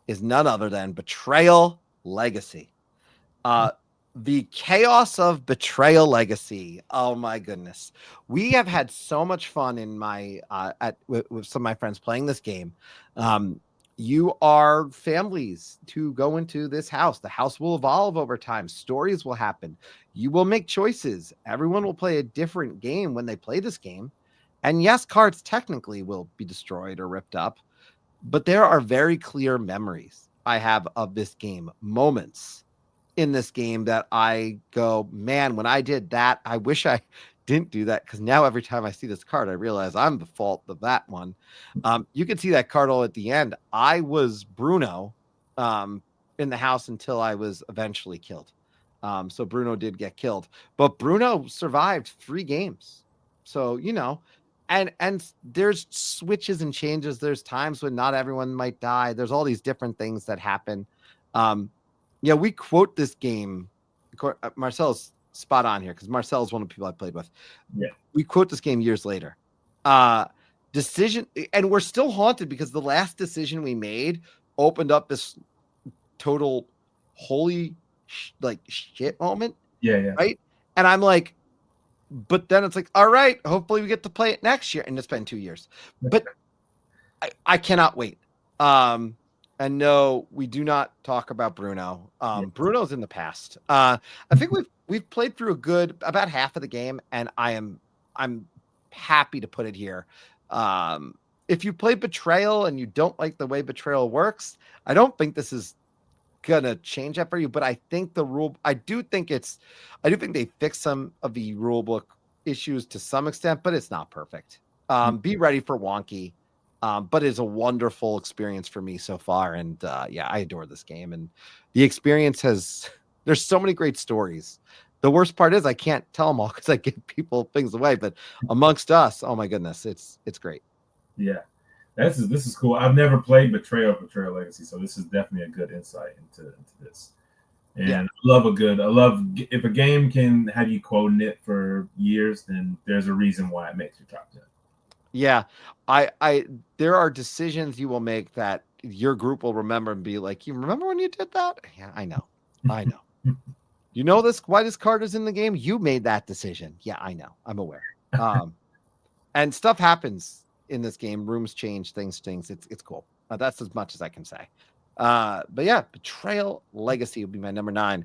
is none other than Betrayl Legacy. The chaos of Betrayl Legacy. Oh my goodness. We have had so much fun in my with some of my friends playing this game. You are families to go into this house. The house will evolve over time. Stories will happen. You will make choices. Everyone will play a different game when they play this game. And yes, cards technically will be destroyed or ripped up, but there are very clear memories I have of this game, moments in this game that I go, man, when I did that, I wish I didn't do that, because now every time I see this card, I realize I'm the fault of that one. You can see that card all at the end. I was Bruno in the house until I was eventually killed. So Bruno did get killed, but Bruno survived 3 games. So, and there's switches and changes. There's times when not everyone might die. There's all these different things that happen. Yeah, we quote this game. Marcel's spot on here because Marcel's one of the people I played with. Yeah, we quote this game years later. Decision, and we're still haunted because the last decision we made opened up this total holy shit moment. Yeah. Right, and I'm like, but then it's like, all right, hopefully we get to play it next year, and it's been 2 years, but I cannot wait. And no, we do not talk about Bruno. Bruno's in the past. I think we've played through about half of the game, and I'm happy to put it here. If you play Betrayal and you don't like the way Betrayal works, I don't think this is gonna change that for you. But I think I do think they fixed some of the rule book issues to some extent, but it's not perfect. Be ready for wonky. But it's a wonderful experience for me so far. And yeah, I adore this game. And the experience there's so many great stories. The worst part is I can't tell them all because I give people things away. But amongst us, oh my goodness, it's great. Yeah, this is cool. I've never played Betrayal Legacy, so this is definitely a good insight into this. And Yeah. I love if a game can have you quoting it for years, then there's a reason why it makes your top 10. Yeah. There are decisions you will make that your group will remember and be like, you remember when you did that? Yeah, I know. I know. You know why this card is in the game? You made that decision. Yeah, I know. I'm aware. And stuff happens in this game. Rooms change, things. It's cool. That's as much as I can say. But yeah, Betrayal Legacy would be my number 9.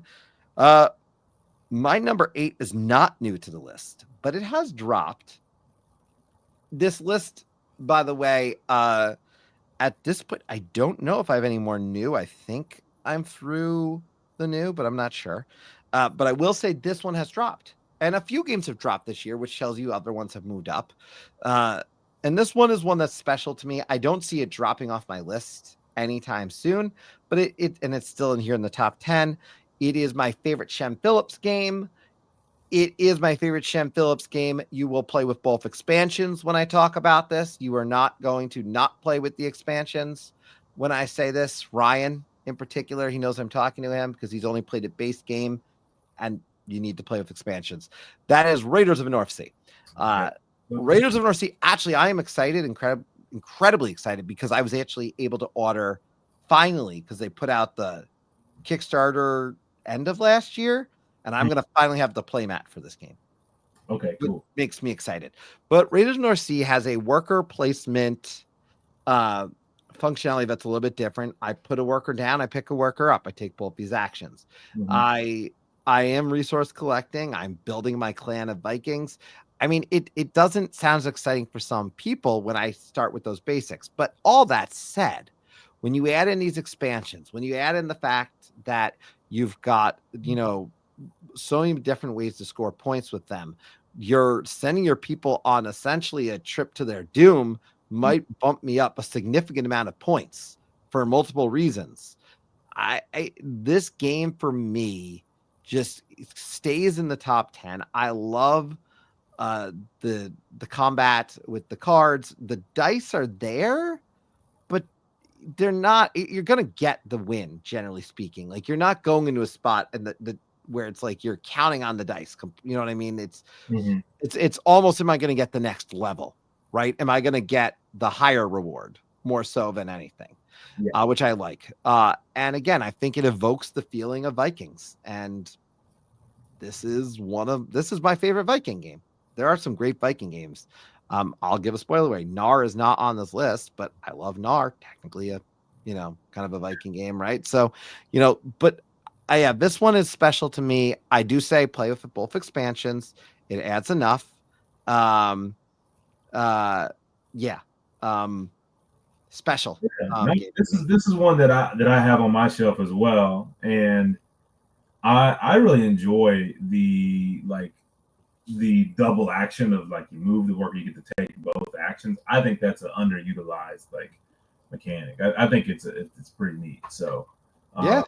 My number 8 is not new to the list, but it has dropped. This list, by the way, at this point, I don't know if I have any more new. I think I'm through the new, but I'm not sure. But I will say this one has dropped. And a few games have dropped this year, which tells you other ones have moved up. And this one is one that's special to me. I don't see it dropping off my list anytime soon, but it's still in here in the top 10. It is my favorite Shem Phillips game. It is my favorite Shem Phillips game. You will play with both expansions when I talk about this. You are not going to not play with the expansions when I say this. Ryan, in particular, he knows I'm talking to him because he's only played a base game, and you need to play with expansions. That is Raiders of the North Sea. Raiders of the North Sea. Actually, I am excited, incredibly excited, because I was actually able to order finally, because they put out the Kickstarter end of last year, and I'm going to finally have the playmat for this game. Okay, cool. It makes me excited. But Raiders of the North Sea has a worker placement functionality that's a little bit different. I put a worker down, I pick a worker up, I take both these actions. Mm-hmm. I am resource collecting, I'm building my clan of Vikings. I mean, it doesn't sound as exciting for some people when I start with those basics. But all that said, when you add in these expansions, when you add in the fact that you've got, so many different ways to score points with them, you're sending your people on essentially a trip to their doom, might bump me up a significant amount of points for multiple reasons. This game for me just stays in the top 10. I love the combat with the cards. The dice are there, but they're not. You're gonna get the win, generally speaking. Like, you're not going into a spot and the where it's like you're counting on the dice. You know what I mean? It's almost, am I going to get the next level, right? Am I going to get the higher reward more so than anything, which I like. And again, I think it evokes the feeling of Vikings, and this is my favorite Viking game. There are some great Viking games. I'll give a spoiler away. Nar is not on this list, but I love Nar. Technically a, kind of a Viking game, right? So, but yeah, this one is special to me. I do say play with both expansions. It adds enough. Special. This is one that I have on my shelf as well, and I really enjoy the double action of, like, you move the worker, you get to take both actions. I think that's an underutilized mechanic. I think it's pretty neat. So yeah.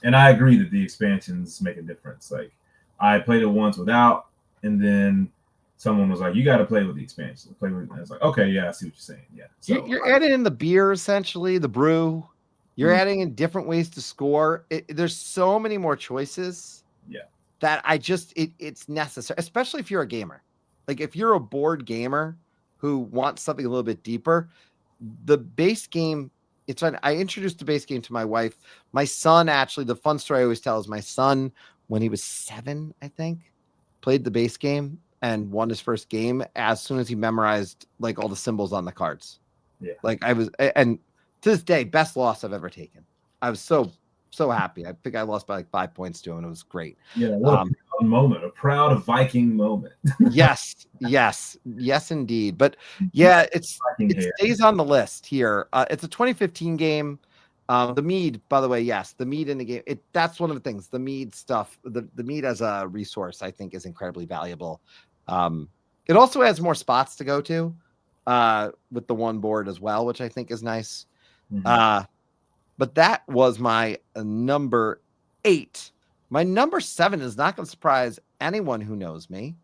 And I agree that the expansions make a difference. Like, I played it once without, and then someone was like, "You got to play with the expansions." Play with it. And I was like, "Okay, yeah, I see what you're saying." Yeah. So you're adding in the beer, essentially, the brew. You're adding in different ways to score. There's so many more choices. Yeah. That it's necessary, especially if you're a gamer. Like, if you're a bored gamer who wants something a little bit deeper, the base game. It's fun. I introduced the base game to my wife. My son, actually, the fun story I always tell is my son, when he was 7, I think, played the base game and won his first game as soon as he memorized, like, all the symbols on the cards. Yeah. Like, and to this day, best loss I've ever taken. I was so happy. I think I lost by like 5 points to him, and it was great. Yeah, what a proud Viking moment. yes, indeed. But yeah, it stays on the list here. It's a 2015 game. The mead, by the way, yes, the mead in the game. That's one of the things. The mead stuff, the mead as a resource, I think, is incredibly valuable. It also has more spots to go to. with the one board as well, which I think is nice. Mhm. But that was my number 8. My number 7 is not going to surprise anyone who knows me,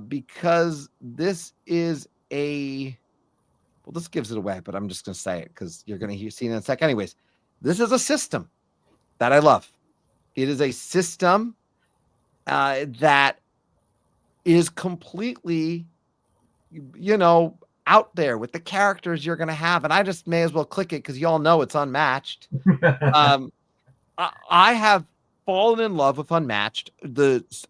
because this is well, this gives it away, but I'm just going to say it because you're going to see it in a sec. Anyways, this is a system that I love. It is a system that is completely, out there with the characters you're going to have. And I just may as well click it because you all know it's Unmatched. I have fallen in love with Unmatched.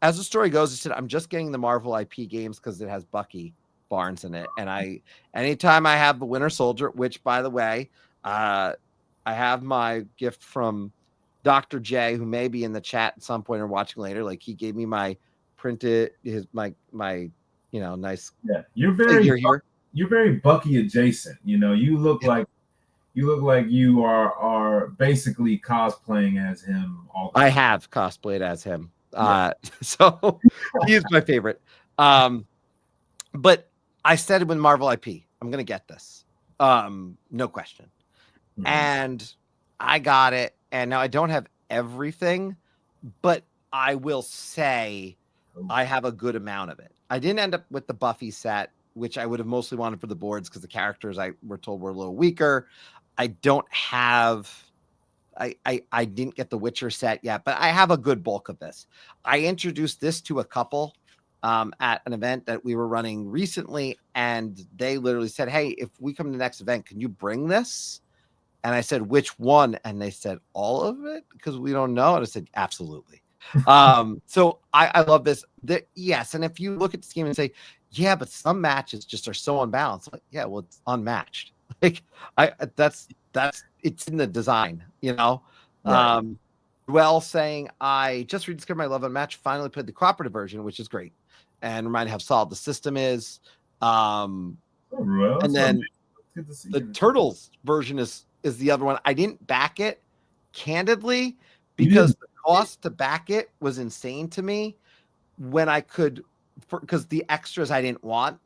As the story goes, I said I'm just getting the Marvel IP games because it has Bucky Barnes in it, and anytime I have the Winter Soldier, which by the way, I have my gift from Dr. J, who may be in the chat at some point or watching later. Like he gave me my my nice Yeah, figure here. you're very Bucky adjacent. You look like you are basically cosplaying as him all the I time. have cosplayed as him. Yeah. So he is my favorite. But I said with Marvel IP, I'm gonna get this. No question. Mhm. And I got it. And now I don't have everything, but I will say I have a good amount of it. I didn't end up with the Buffy set, which I would have mostly wanted for the boards because the characters I were told were a little weaker. I don't have I didn't get the Witcher set yet, but I have a good bulk of this. I introduced this to a couple at an event that we were running recently, and they literally said, "Hey, if we come to the next event, can you bring this?" And I said, "Which one?" And they said, "All of it," because we don't know. And I said, "Absolutely." So I love this. Yes, and if you look at the scheme and say, "Yeah, but some matches just are so unbalanced," like, yeah, well, it's unmatched. Like that's it's in the design, Right. Well, saying I just rediscovered my love of match. Finally played the cooperative version, which is great, and remind how solid the system is. Oh, Ruel, And that's then good to see the you. Turtles version is the other one. I didn't back it candidly You because didn't. the cost to back it was insane to me when I could, because the extras I didn't want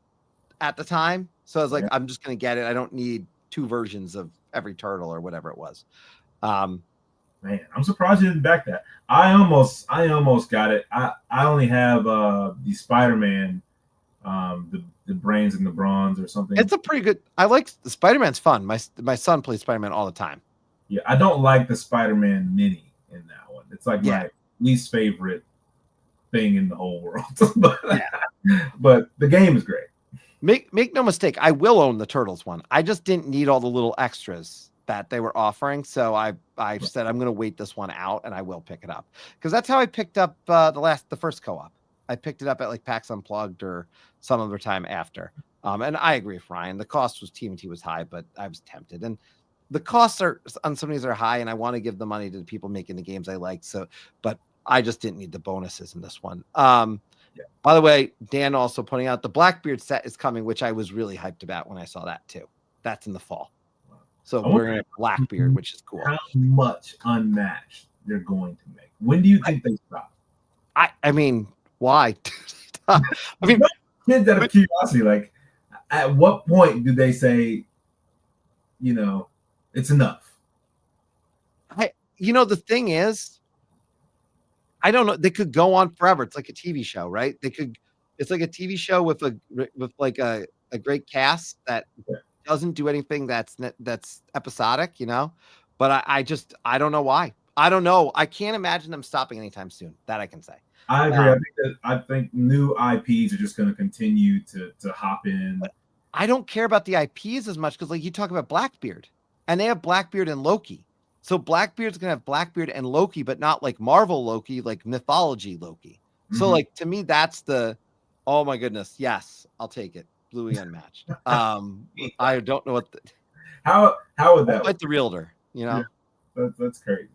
at the time. So I was like, Yeah. I'm just going to get it. I don't need 2 versions of every turtle or whatever it was. Man, I'm surprised you didn't back that. I almost got it. I only have the Spider-Man, the brains and the bronze or something. It's a pretty good. I like Spider-Man's fun. My son plays Spider-Man all the time. Yeah, I don't like the Spider-Man mini in that one. It's like Yeah. my least favorite thing in the whole world. but, Yeah. but the game is great. Make no mistake, I will own the Turtles one. I just didn't need all the little extras that they were offering, so I said I'm going to wait this one out, and I will pick it up because that's how I picked up the first co-op. I picked it up at like PAX Unplugged or some other time after. And I agree with Ryan. The cost was TMT was high, but I was tempted, and the costs are on some of these are high, and I want to give the money to the people making the games I like. So, but I just didn't need the bonuses in this one. Yeah. By the way, Dan also pointing out the Blackbeard set is coming, which I was really hyped about when I saw that too. That's in the fall. So I we're wonder going to have Blackbeard, which is cool. how much Unmatched they're going to make. When do you think they stop? I mean, why? I mean, kids out of curiosity, like, at what point do they say, it's enough? the thing is, I don't know. They could go on forever. It's like a TV show, right? It's like a TV show with like a great cast that Yeah. doesn't do anything that's episodic, But I don't know why. I don't know. I can't imagine them stopping anytime soon. That I can say. I agree. I think new IPs are just going to continue to hop in. I don't care about the IPs as much because, like, you talk about Blackbeard, and they have Blackbeard and Loki. So Blackbeard's gonna have Blackbeard and Loki, but not like Marvel Loki, like mythology Loki. So, like, to me, that's oh my goodness, yes, I'll take it. Bluey Unmatched. I don't know How would that like the realtor, Yeah, that's crazy.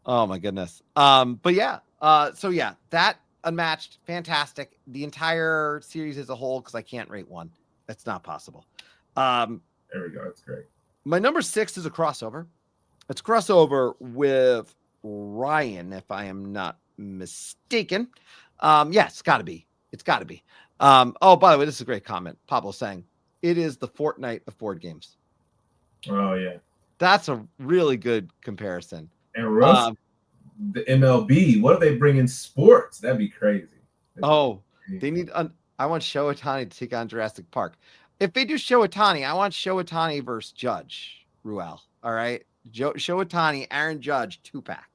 Oh my goodness. But yeah, so yeah, that Unmatched, fantastic. The entire series as a whole, because I can't rate one. That's not possible. There we go. That's great. My number 6 is a crossover. It's a crossover with Ryan, if I am not mistaken. Yes, it's gotta be. It's gotta be. Oh, by the way, this is a great comment. Pablo saying it is the Fortnite of board games. Oh yeah. That's a really good comparison. And Russ, the MLB, what if they bring in sports? That'd be crazy. They need. I want Shohei Ohtani to take on Jurassic Park. If they do Shohei Ohtani, I want Shohei Ohtani versus Judge Ruel. All right, Shohei Ohtani, Aaron Judge, 2-pack.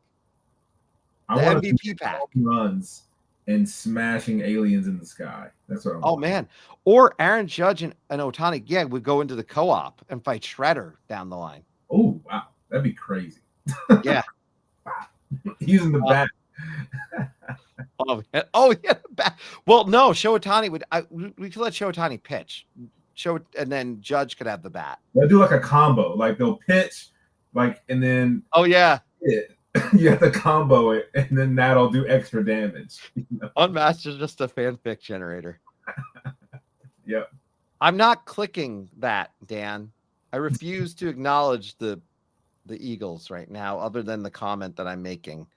I The want MVP pack. Runs and smashing aliens in the sky. That's what I want. Oh man, or Aaron Judge and Ohtani again would go into the co-op and fight Shredder down the line. Oh wow, that'd be crazy. Yeah, using the bat. Oh yeah, back. Well, no, Shohei Ohtani would. We could let Shohei Ohtani pitch, and then Judge could have the bat. They'll do like a combo. Like they'll pitch, and then you have to combo it, and then that'll do extra damage. Unmatched is just a fanfic generator. Yep. I'm not clicking that, Dan. I refuse to acknowledge the Eagles right now, other than the comment that I'm making.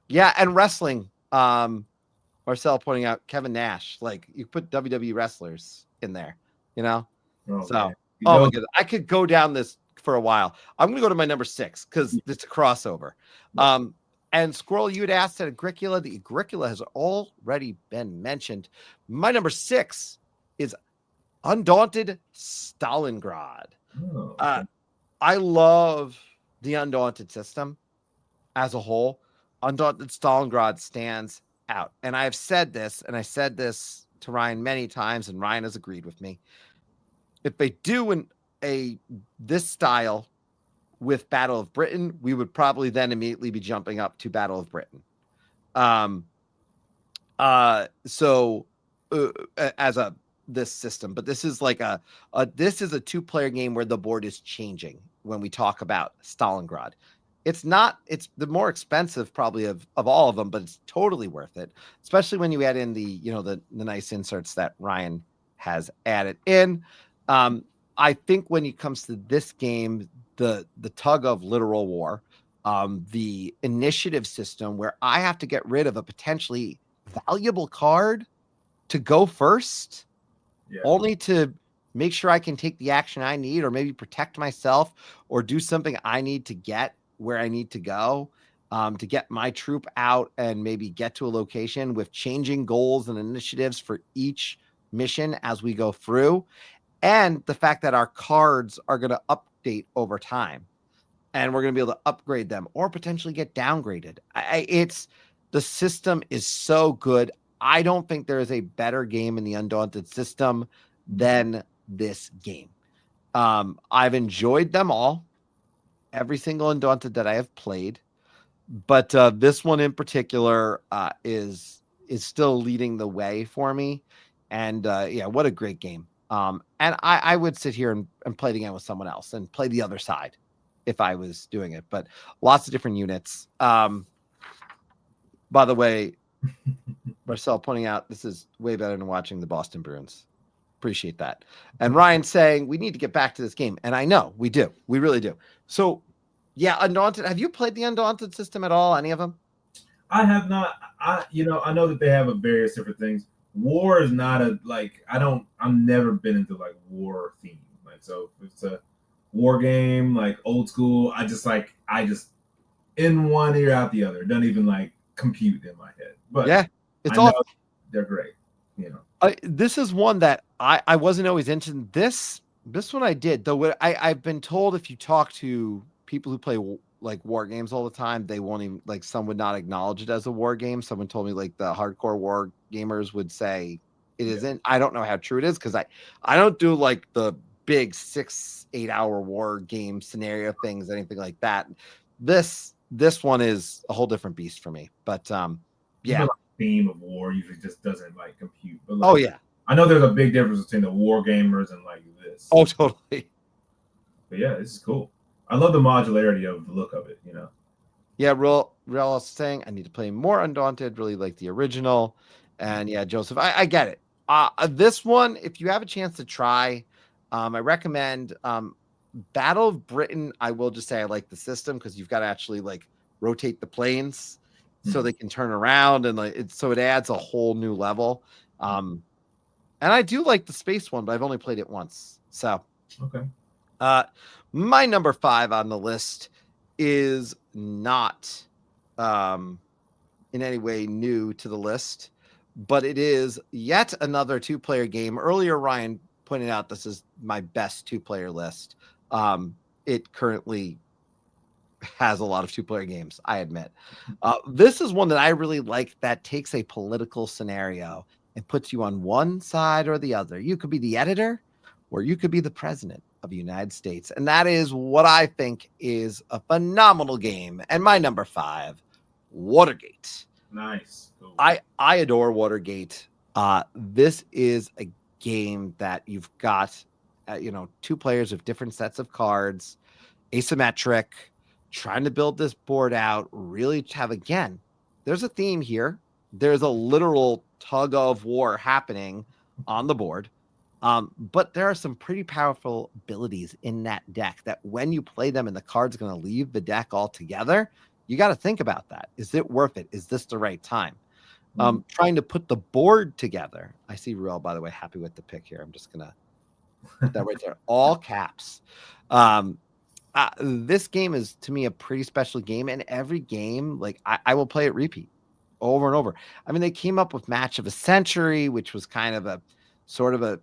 Yeah, and wrestling. Marcel pointing out Kevin Nash. Like, you put WWE wrestlers in there, Oh, so my goodness, I could go down this for a while. I'm gonna go to my number 6 because it's a crossover. And Squirrel, you had asked at Agricola. The Agricola has already been mentioned. My number 6 is Undaunted Stalingrad. I love the Undaunted system as a whole. Undaunted Stalingrad stands out. And I've said this, and I said this to Ryan many times, and Ryan has agreed with me. If they do this style with Battle of Britain, we would probably then immediately be jumping up to Battle of Britain. As this system, but this is like this is a 2-player game where the board is changing when we talk about Stalingrad. It's the more expensive probably of all of them, but it's totally worth it, especially when you add in the nice inserts that Ryan has added in. I think when it comes to this game, the tug of literal war, the initiative system where I have to get rid of a potentially valuable card to go first, only to make sure I can take the action I need, or maybe protect myself, or do something I need to get where I need to go, to get my troop out and maybe get to a location, with changing goals and initiatives for each mission as we go through. And the fact that our cards are going to update over time, and we're going to be able to upgrade them or potentially get downgraded. The system is so good. I don't think there is a better game in the Undaunted system than this game. I've enjoyed them all, every single Undaunted that I have played, but this one in particular is still leading the way for me. And what a great game. And I would sit here and play it again with someone else and play the other side if I was doing it, but lots of different units. By the way, Marcel pointing out this is way better than watching the Boston Bruins. Appreciate that. And Ryan saying we need to get back to this game. And I know we do. We really do. So yeah, Undaunted. Have you played the Undaunted system at all? Any of them? I have not. I know that they have various different things. War is not I've never been into like war theme. Like, so if it's a war game, like old school, I just in one ear out the other. It doesn't even like compute in my head. But yeah, it's all they're great. This is one that I wasn't always into. This one I did, though. I've been told if you talk to people who play like war games all the time, they won't even, like, some would not acknowledge it as a war game. Someone told me like the hardcore war gamers would say it isn't. I don't know how true it is, because I don't do like the big 6-8 hour war game scenario things, anything like that. This one is a whole different beast for me. But yeah, theme of war usually just doesn't like compute. But oh yeah, I know there's a big difference between the war gamers and like this. Oh totally. But yeah, this is cool. I love the modularity of the look of it. Yeah, real saying I need to play more Undaunted. Really like the original. And yeah, Joseph, I get it. This one, if you have a chance to try, I recommend Battle of Britain. I will just say I like the system because you've got to actually like rotate the planes so they can turn around, and like so it adds a whole new level. And I do like the space one, but I've only played it once. So, Okay. My number 5 on the list is not in any way new to the list, but it is yet another 2-player game. Earlier, Ryan pointed out this is my best 2-player list. It currently has a lot of 2-player games, I admit. This is one that I really like that takes a political scenario and puts you on one side or the other. You could be the editor or you could be the president of the United States. And that is what I think is a phenomenal game. And my number 5, Watergate. Nice. Cool. I adore Watergate. This is a game that you've got, 2 players with different sets of cards, asymmetric, trying to build this board out, really have, again, there's a theme here. There's a literal tug of war happening on the board. But there are some pretty powerful abilities in that deck that when you play them and the card's going to leave the deck altogether, you got to think about that. Is it worth it? Is this the right time? Trying to put the board together. I see Ruel, by the way, happy with the pick here. I'm just going to put that right there. All caps. This game is, to me, a pretty special game. And every game, like I will play it repeat over and over. I mean, they came up with Match of a Century, which was kind of a sort of a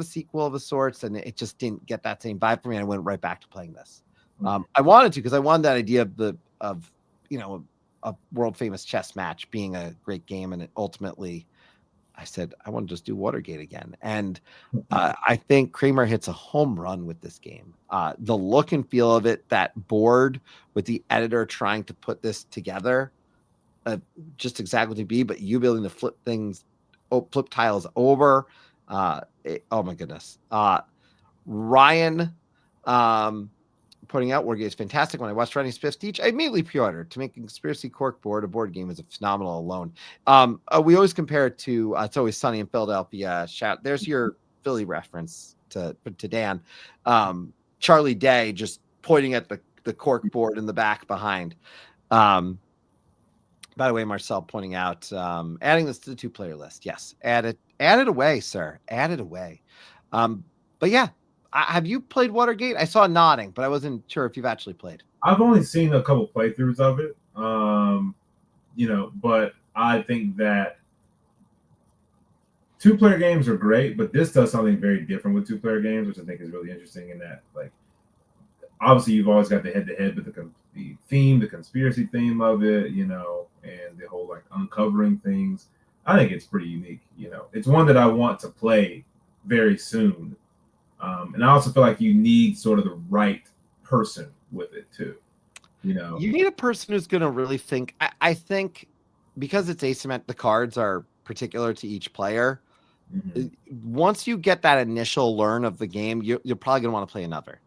sequel of a sorts, and it just didn't get that same vibe for me. And I went right back to playing this. I wanted to because I wanted that idea of a world famous chess match being a great game, and it ultimately, I said I want to just do Watergate again. And I think Kramer hits a home run with this game. The look and feel of it, that board with the editor trying to put this together, just exactly to be, but you being able to flip tiles over. Oh my goodness. Ryan putting out Wargate is fantastic. When I watched Ryan's fifth speech, I immediately pre-ordered. To make a conspiracy cork board a board game is a phenomenal alone. We always compare it to It's Always Sunny in Philadelphia. There's your Philly reference to Dan. Charlie Day just pointing at the cork board in the back behind. By the way, Marcel pointing out, adding this to the 2-player list. Yes, add it away, sir. Add it away. But yeah, have you played Watergate? I saw nodding, but I wasn't sure if you've actually played. I've only seen a couple playthroughs of it, but I think that 2-player games are great, but this does something very different with 2-player games, which I think is really interesting in that, like, obviously you've always got the head-to-head, but the theme, the conspiracy theme of it, and the whole, like, uncovering things, I think it's pretty unique. It's one that I want to play very soon. And I also feel like you need sort of the right person with it too. You need a person who's going to really think. I think because it's asymmetric, the cards are particular to each player. Mm-hmm. Once you get that initial learn of the game, you're probably going to want to play another.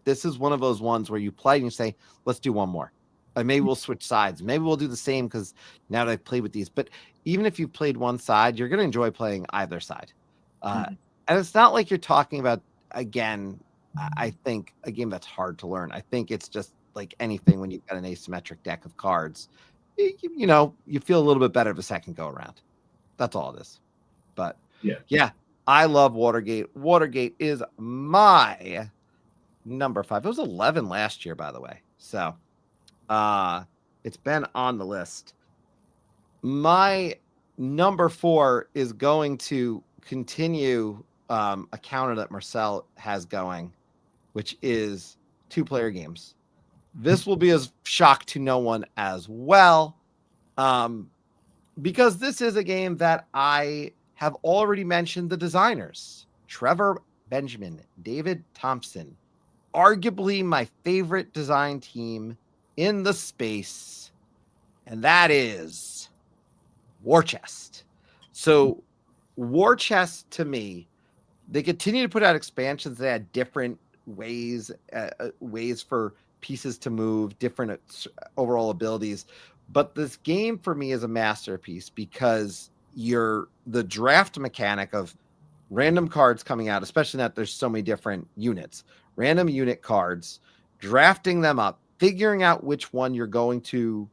This is one of those ones where you play and you say, let's do one more. Maybe we'll switch sides. Maybe we'll do the same because now that I've played with these. But even if you've played one side, you're going to enjoy playing either side. And it's not like you're talking about, again, I think a game that's hard to learn. I think it's just like anything when you've got an asymmetric deck of cards, you feel a little bit better the second go around. That's all it is. But yeah, I love Watergate. Watergate is my number 5. It was 11 last year, by the way. So it's been on the list. My number 4 is going to continue a counter that Marcel has going, which is 2-player games. This will be a shock to no one as well, because this is a game that I have already mentioned the designers, Trevor Benjamin, David Thompson, arguably my favorite design team in the space, and that is War Chest. So War Chest, to me, they continue to put out expansions that add different ways for pieces to move, different overall abilities. But this game for me is a masterpiece because the draft mechanic of random cards coming out, especially that there's so many different units, random unit cards, drafting them up, figuring out which one you're going to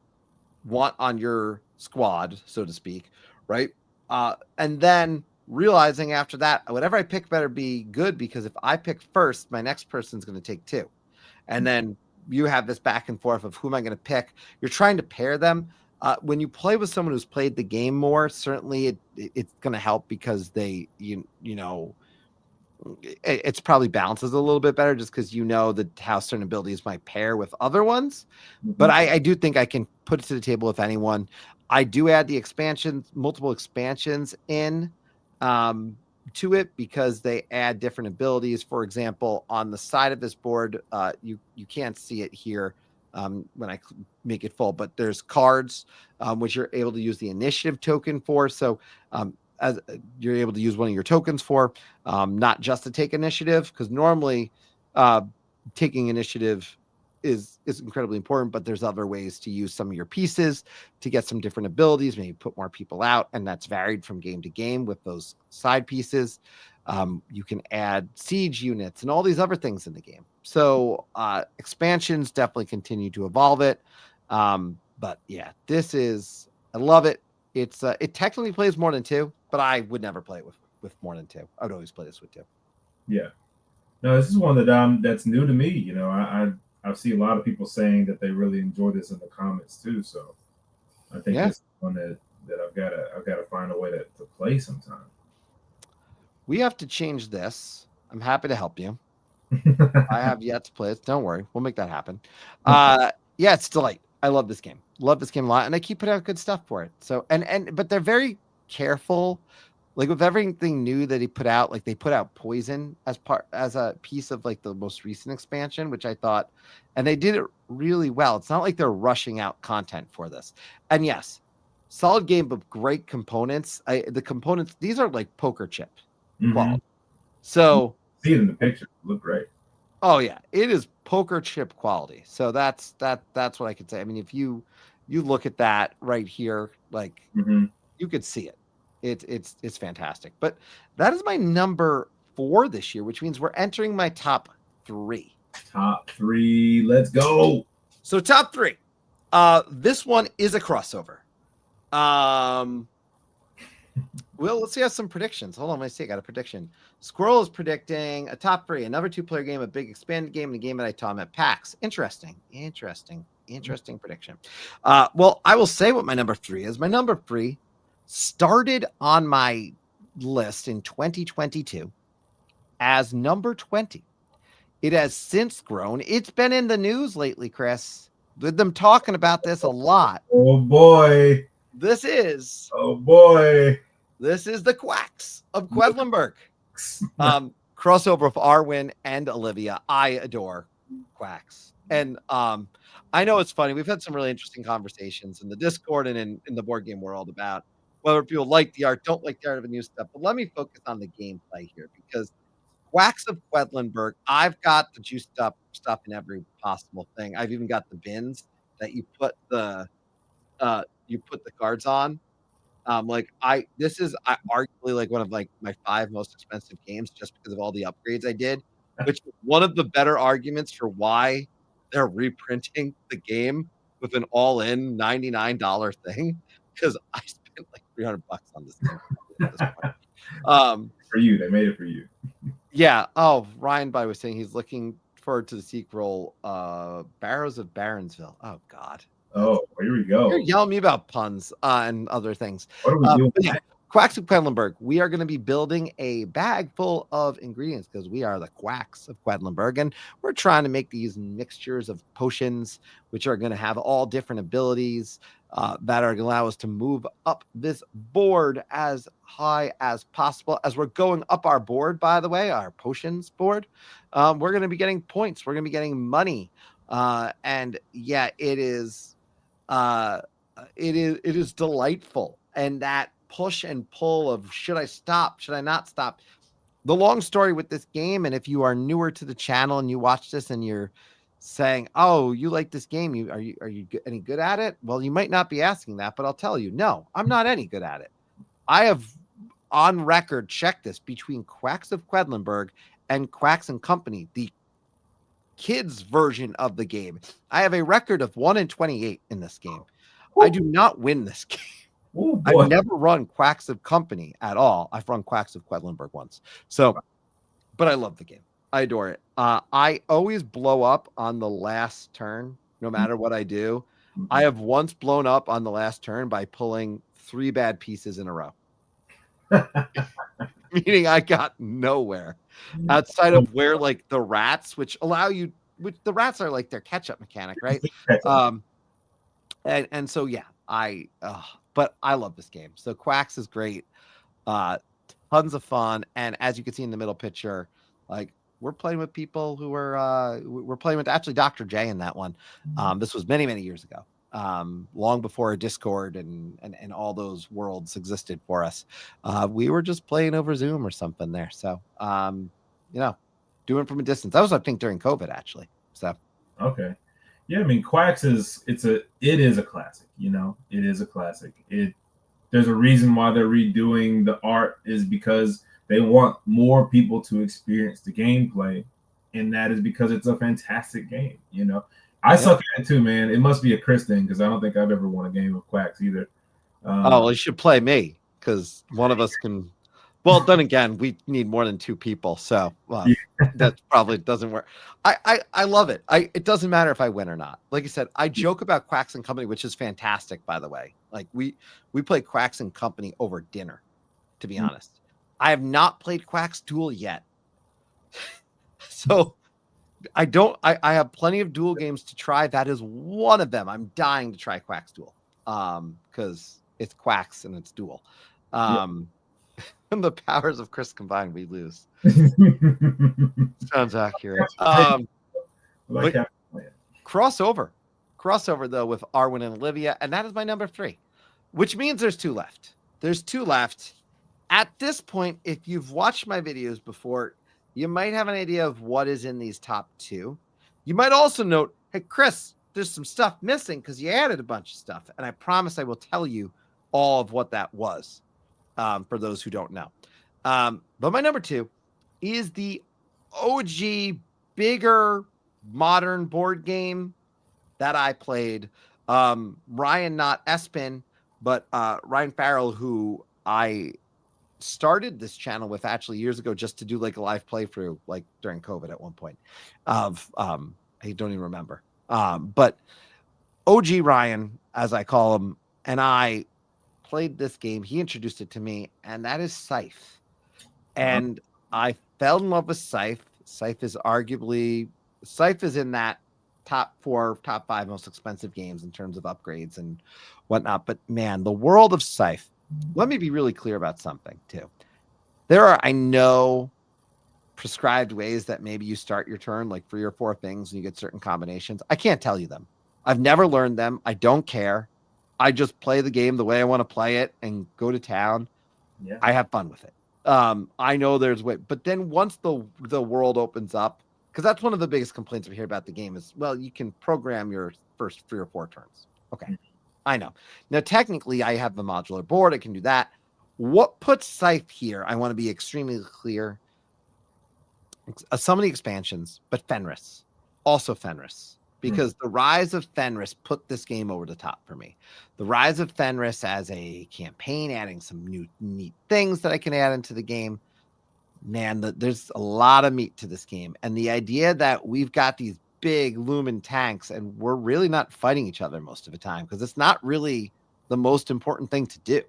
want on your squad, so to speak, right? And then realizing after that, whatever I pick better be good, because if I pick first, my next person's going to take 2. And then you have this back and forth of who am I going to pick? You're trying to pair them. When you play with someone who's played the game more, certainly it's going to help because they, you know, it's probably balances a little bit better just because you know how certain abilities might pair with other ones. But I do think I can put it to the table with anyone. I do add the expansions, multiple expansions in to it because they add different abilities. For example, on the side of this board, you can't see it here when I make it full, but there's cards which you're able to use the initiative token for. So as you're able to use one of your tokens for, not just to take initiative, because normally taking initiative is incredibly important, but there's other ways to use some of your pieces to get some different abilities, maybe put more people out, and that's varied from game to game with those side pieces. You can add siege units and all these other things in the game. So expansions definitely continue to evolve it. But yeah, I love it. It's it technically plays more than 2, but I would never play it with more than 2. I would always play this with 2. Yeah. No, this is one that that's new to me. You know, I see a lot of people saying that they really enjoy this in the comments too. So I think this is one that I've gotta find a way to play sometime. We have to change this. I'm happy to help you. I have yet to play it. Don't worry, we'll make that happen. Yeah, it's delight. I love this game. Love this game a lot, and I keep putting out good stuff for it. So but they're very careful. Like with everything new that he put out, like they put out Poison as a piece of like the most recent expansion, which I thought, and they did it really well. It's not like they're rushing out content for this. And yes, solid game, but great components. The components, these are like poker chip quality. So see it in the picture, look great. Oh yeah, it is poker chip quality. So that's what I could say. I mean, if you look at that right here, like you could see it. It's fantastic. But that is my number 4 this year, which means we're entering my top 3. Top 3, let's go. So top 3. This one is a crossover. Well, let's see. I have some predictions. Hold on, let me see. I got a prediction. Squirrel is predicting a top 3, another 2-player game, a big expanded game, and a game that I taught him at PAX. Interesting prediction. Well, I will say what my number 3 is. My number 3 started on my list in 2022 as number 20. It has since grown. It's been in the news lately, Chris, with them talking about this a lot. Oh boy. This is the Quacks of Quedlinburg. Crossover of Arwen and Olivia. I adore Quacks. And I know it's funny. We've had some really interesting conversations in the Discord and in the board game world about whether people like the art, don't like the art of the new stuff. But let me focus on the gameplay here, because Quacks of Quedlinburg, I've got the juiced up stuff in every possible thing. I've even got the bins that you put the cards on. This is arguably like one of like my 5 most expensive games just because of all the upgrades I did, which is one of the better arguments for why they're reprinting the game with an all-in $99 thing, because I spent like $300 on this game at this point. For you, they made it for you. Yeah. Oh, Ryan By was saying he's looking forward to the sequel, Barrows of Baronsville. Oh God. Oh, here we go. You're yelling at me about puns and other things. What are we doing? Yeah, Quacks of Quedlinburg. We are going to be building a bag full of ingredients because we are the Quacks of Quedlinburg, and we're trying to make these mixtures of potions, which are going to have all different abilities that are going to allow us to move up this board as high as possible. As we're going up our board, by the way, our potions board, we're going to be getting points. We're going to be getting money. And yeah, it is delightful. And that push and pull of should I stop? Should I not stop? The long story with this game, and if you are newer to the channel and you watch this and you're saying, "Oh, you like this game? Are you any good at it?" Well, you might not be asking that, but I'll tell you, no, I'm not any good at it. I have on record checked this between Quacks of Quedlinburg and Quacks and Company, the kids version of the game. I have a record of 1-28 in this game. I do not win this game. Oh I've boy. never run Quacks of Company at all. I've run Quacks of Quedlinburg once. So, but I love the game. I adore it. I always blow up on the last turn, no matter what I do. I have once blown up on the last turn by pulling 3 bad pieces in a row. Meaning I got nowhere outside of where like the rats, which the rats are like their catch-up mechanic, right? And so yeah, but I love this game. So Quacks is great. Uh Tons of fun. And as you can see in the middle picture, like we're playing with people who we're playing with actually Dr. J in that one. This was many, many years ago. Long before Discord and all those worlds existed for us. We were just playing over Zoom or something there. So doing from a distance. That was, I think, during COVID actually. So Okay. Yeah, I mean, Quacks it is a classic. It is a classic. There's a reason why they're redoing the art is because they want more people to experience the gameplay, and that is because it's a fantastic game. I suck at it too, man. It must be a Chris thing because I don't think I've ever won a game of Quacks either. well, you should play me because one of us can. Well, then again, we need more than 2 people, so that probably doesn't work. I love it. It doesn't matter if I win or not. Like I said, I joke about Quacks and Company, which is fantastic, by the way. Like we play Quacks and Company over dinner, to be honest. I have not played Quacks Duel yet, so I don't. I have plenty of Duel games to try. That is one of them. I'm dying to try Quacks Duel, because it's Quacks and it's Duel. And the powers of Chris combined, we lose. Sounds accurate. But crossover though with Arwen and Olivia, and that is my number 3, which means there's 2 left. There's 2 left. At this point, if you've watched my videos before, you might have an idea of what is in these top 2. You might also note, hey, Chris, there's some stuff missing because you added a bunch of stuff, and I promise I will tell you all of what that was. For those who don't know. But my number 2 is the OG bigger modern board game that I played. Ryan, not Espin, but Ryan Farrell, who I started this channel with actually years ago just to do like a live playthrough, like during COVID at one point of I don't even remember. But OG Ryan, as I call him, and I played this game. He introduced it to me, and that is Scythe. And I fell in love with Scythe. Scythe is in that top 4, top 5 most expensive games in terms of upgrades and whatnot. But man, the world of Scythe, let me be really clear about something too. There are, I know, prescribed ways that maybe you start your turn, like 3 or 4 things, and you get certain combinations. I can't tell you them. I've never learned them. I don't care. I just play the game the way I want to play it and go to town. Yeah. I have fun with it. I know there's way, but then once the world opens up, because that's one of the biggest complaints we hear about the game is, well, you can program your first 3 or 4 turns. Okay, I know. Now, technically, I have the modular board. I can do that. What puts Scythe here? I want to be extremely clear. Some of the expansions, but Fenris, also Fenris. Because the Rise of Fenris put this game over the top for me. The Rise of Fenris as a campaign, adding some new neat things that I can add into the game. Man, there's a lot of meat to this game. And the idea that we've got these big lumen tanks and we're really not fighting each other most of the time because it's not really the most important thing to do.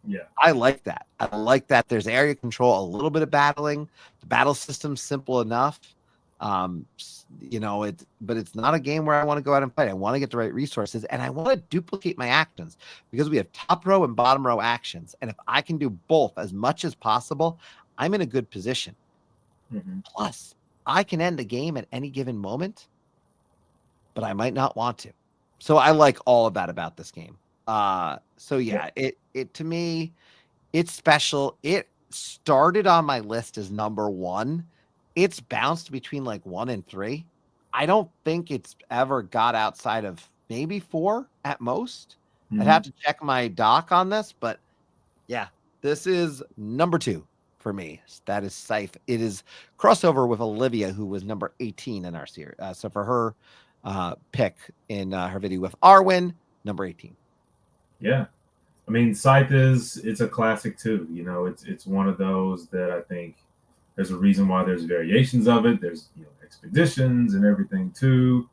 Yeah. I like that. I like that there's area control, a little bit of battling. The battle system's simple enough. But it's not a game where I want to go out and fight. I want to get the right resources and I want to duplicate my actions because we have top row and bottom row actions. And if I can do both as much as possible, I'm in a good position. Plus, I can end the game at any given moment, but I might not want to. So I like all of that about this game. It to me, it's special. It started on my list as number 1. It's bounced between like 1 and 3. I don't think it's ever got outside of maybe 4 at most. I'd have to check my doc on this, but yeah, this is number 2 for me. That is Scythe. It is crossover with Olivia, who was number 18 in our series. So for her pick in her video with Arwen, number 18. Yeah. I mean, Scythe it's a classic too. You know, it's one of those that I think there's a reason why there's variations of it. There's expeditions and everything too.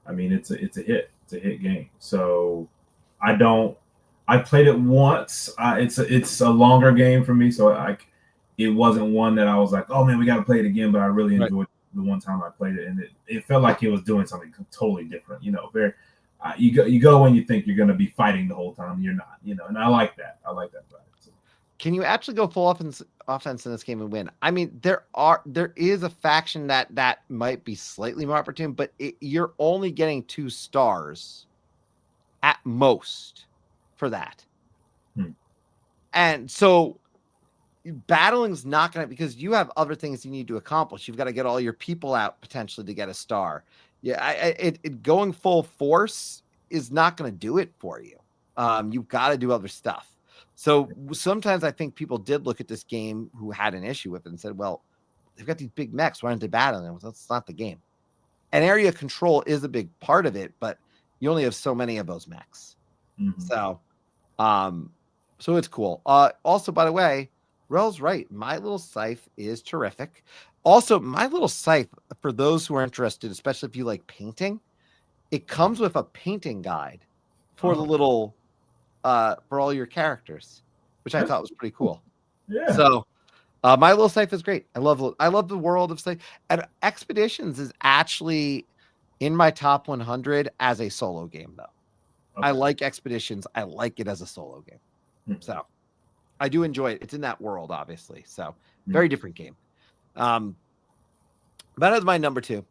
I mean, it's a hit. It's a hit game. So I don't. I played it once. It's a longer game for me, so it wasn't one that I was like, oh man, we got to play it again. But I really Right. enjoyed the one time I played it, and it felt like it was doing something totally different. Very. You go when you think you're going to be fighting the whole time. You're not. And I like that. I like that about it. So. Can you actually go full offense in this game and win? I mean, there is a faction that might be slightly more opportune, but you're only getting 2 stars at most for that. And so battling's not going to, because you have other things you need to accomplish. You've got to get all your people out potentially to get a star. Yeah, it going full force is not going to do it for you. You've got to do other stuff. So sometimes I think people did look at this game who had an issue with it and said, well, they've got these big mechs. Why aren't they battling? Well, that's not the game. And area control is a big part of it, but you only have so many of those mechs. Mm-hmm. So it's cool. Also, by the way, Rel's right. My Little Scythe is terrific. Also, My Little Scythe, for those who are interested, especially if you like painting, it comes with a painting guide for the little for all your characters, which I thought was pretty cool. Yeah. So My Little Scythe is great. I love the world of Scythe. And Expeditions is actually in my top 100 as a solo game, though. Okay. I like Expeditions. I like it as a solo game. So I do enjoy it. It's in that world, obviously. So very different game. That is my number 2.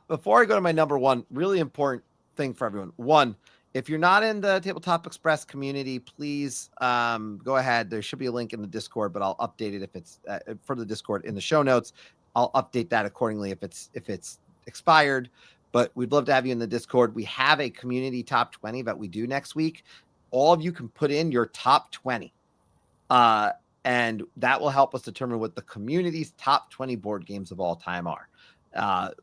Before I go to my number 1, really important thing for everyone. 1, if you're not in the Tabletop Express community, please go ahead. There should be a link in the Discord, but I'll update it if it's for the Discord in the show notes. I'll update that accordingly if it's expired. But we'd love to have you in the Discord. We have a community top 20 that we do next week. All of you can put in your top 20. And that will help us determine what the community's top 20 board games of all time are.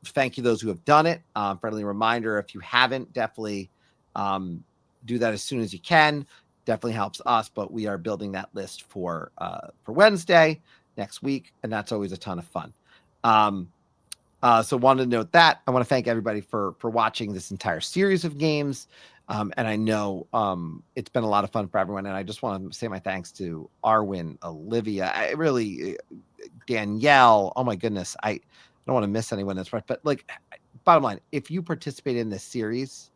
Thank you those who have done it. Friendly reminder, if you haven't, definitely do that as soon as you can. Definitely helps us, but we are building that list for Wednesday next week, and that's always a ton of fun. So wanted to note that. I want to thank everybody for watching this entire series of games. And I know it's been a lot of fun for everyone. And I just want to say my thanks to Arwin, Olivia, Danielle. Oh my goodness. I don't want to miss anyone that's right. But bottom line, if you participate in this series,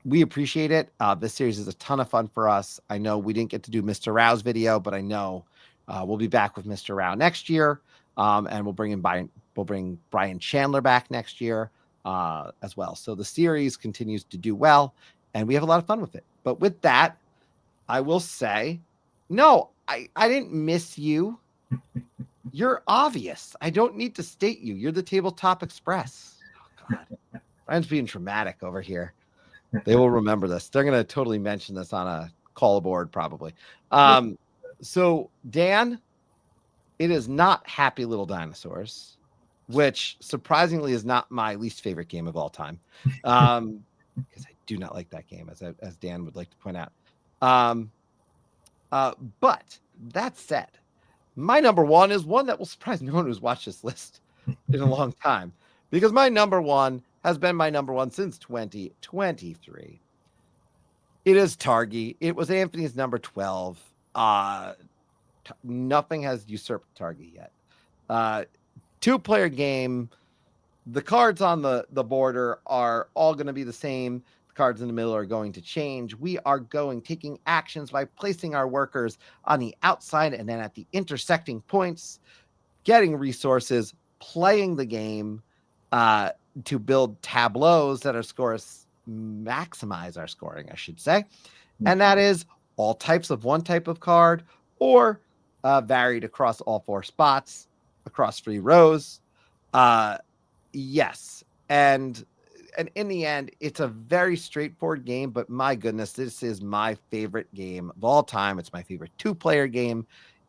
we appreciate it. This series is a ton of fun for us. I know we didn't get to do Mr. Rao's video, but I know we'll be back with Mr. Rao next year. And we'll bring Brian Chandler back next year as well. So the series continues to do well, and we have a lot of fun with it. But with that, I will say, no, I didn't miss you. You're obvious. I don't need to state you. You're the Tabletop Express. Oh, God. Ryan's being dramatic over here. They will remember this. They're going to totally mention this on a call aboard probably. So, Dan, it is not Happy Little Dinosaurs, which surprisingly is not my least favorite game of all time. Because I do not like that game, as Dan would like to point out. But that said, my number 1 is one that will surprise no one who's watched this list in a long time, because my number 1 has been my number 1 since 2023. It is Targi. It was Anthony's number 12. Nothing has usurped Targi yet. 2-player game. The cards on the border are all going to be the same. The cards in the middle are going to change. We are taking actions by placing our workers on the outside and then at the intersecting points, getting resources, playing the game to build tableaus that maximize our scoring, I should say. And that is all types of one type of card, or varied across all 4 spots, across 3 rows. Yes. And in the end, it's a very straightforward game, but my goodness, this is my favorite game of all time. It's my favorite 2-player game.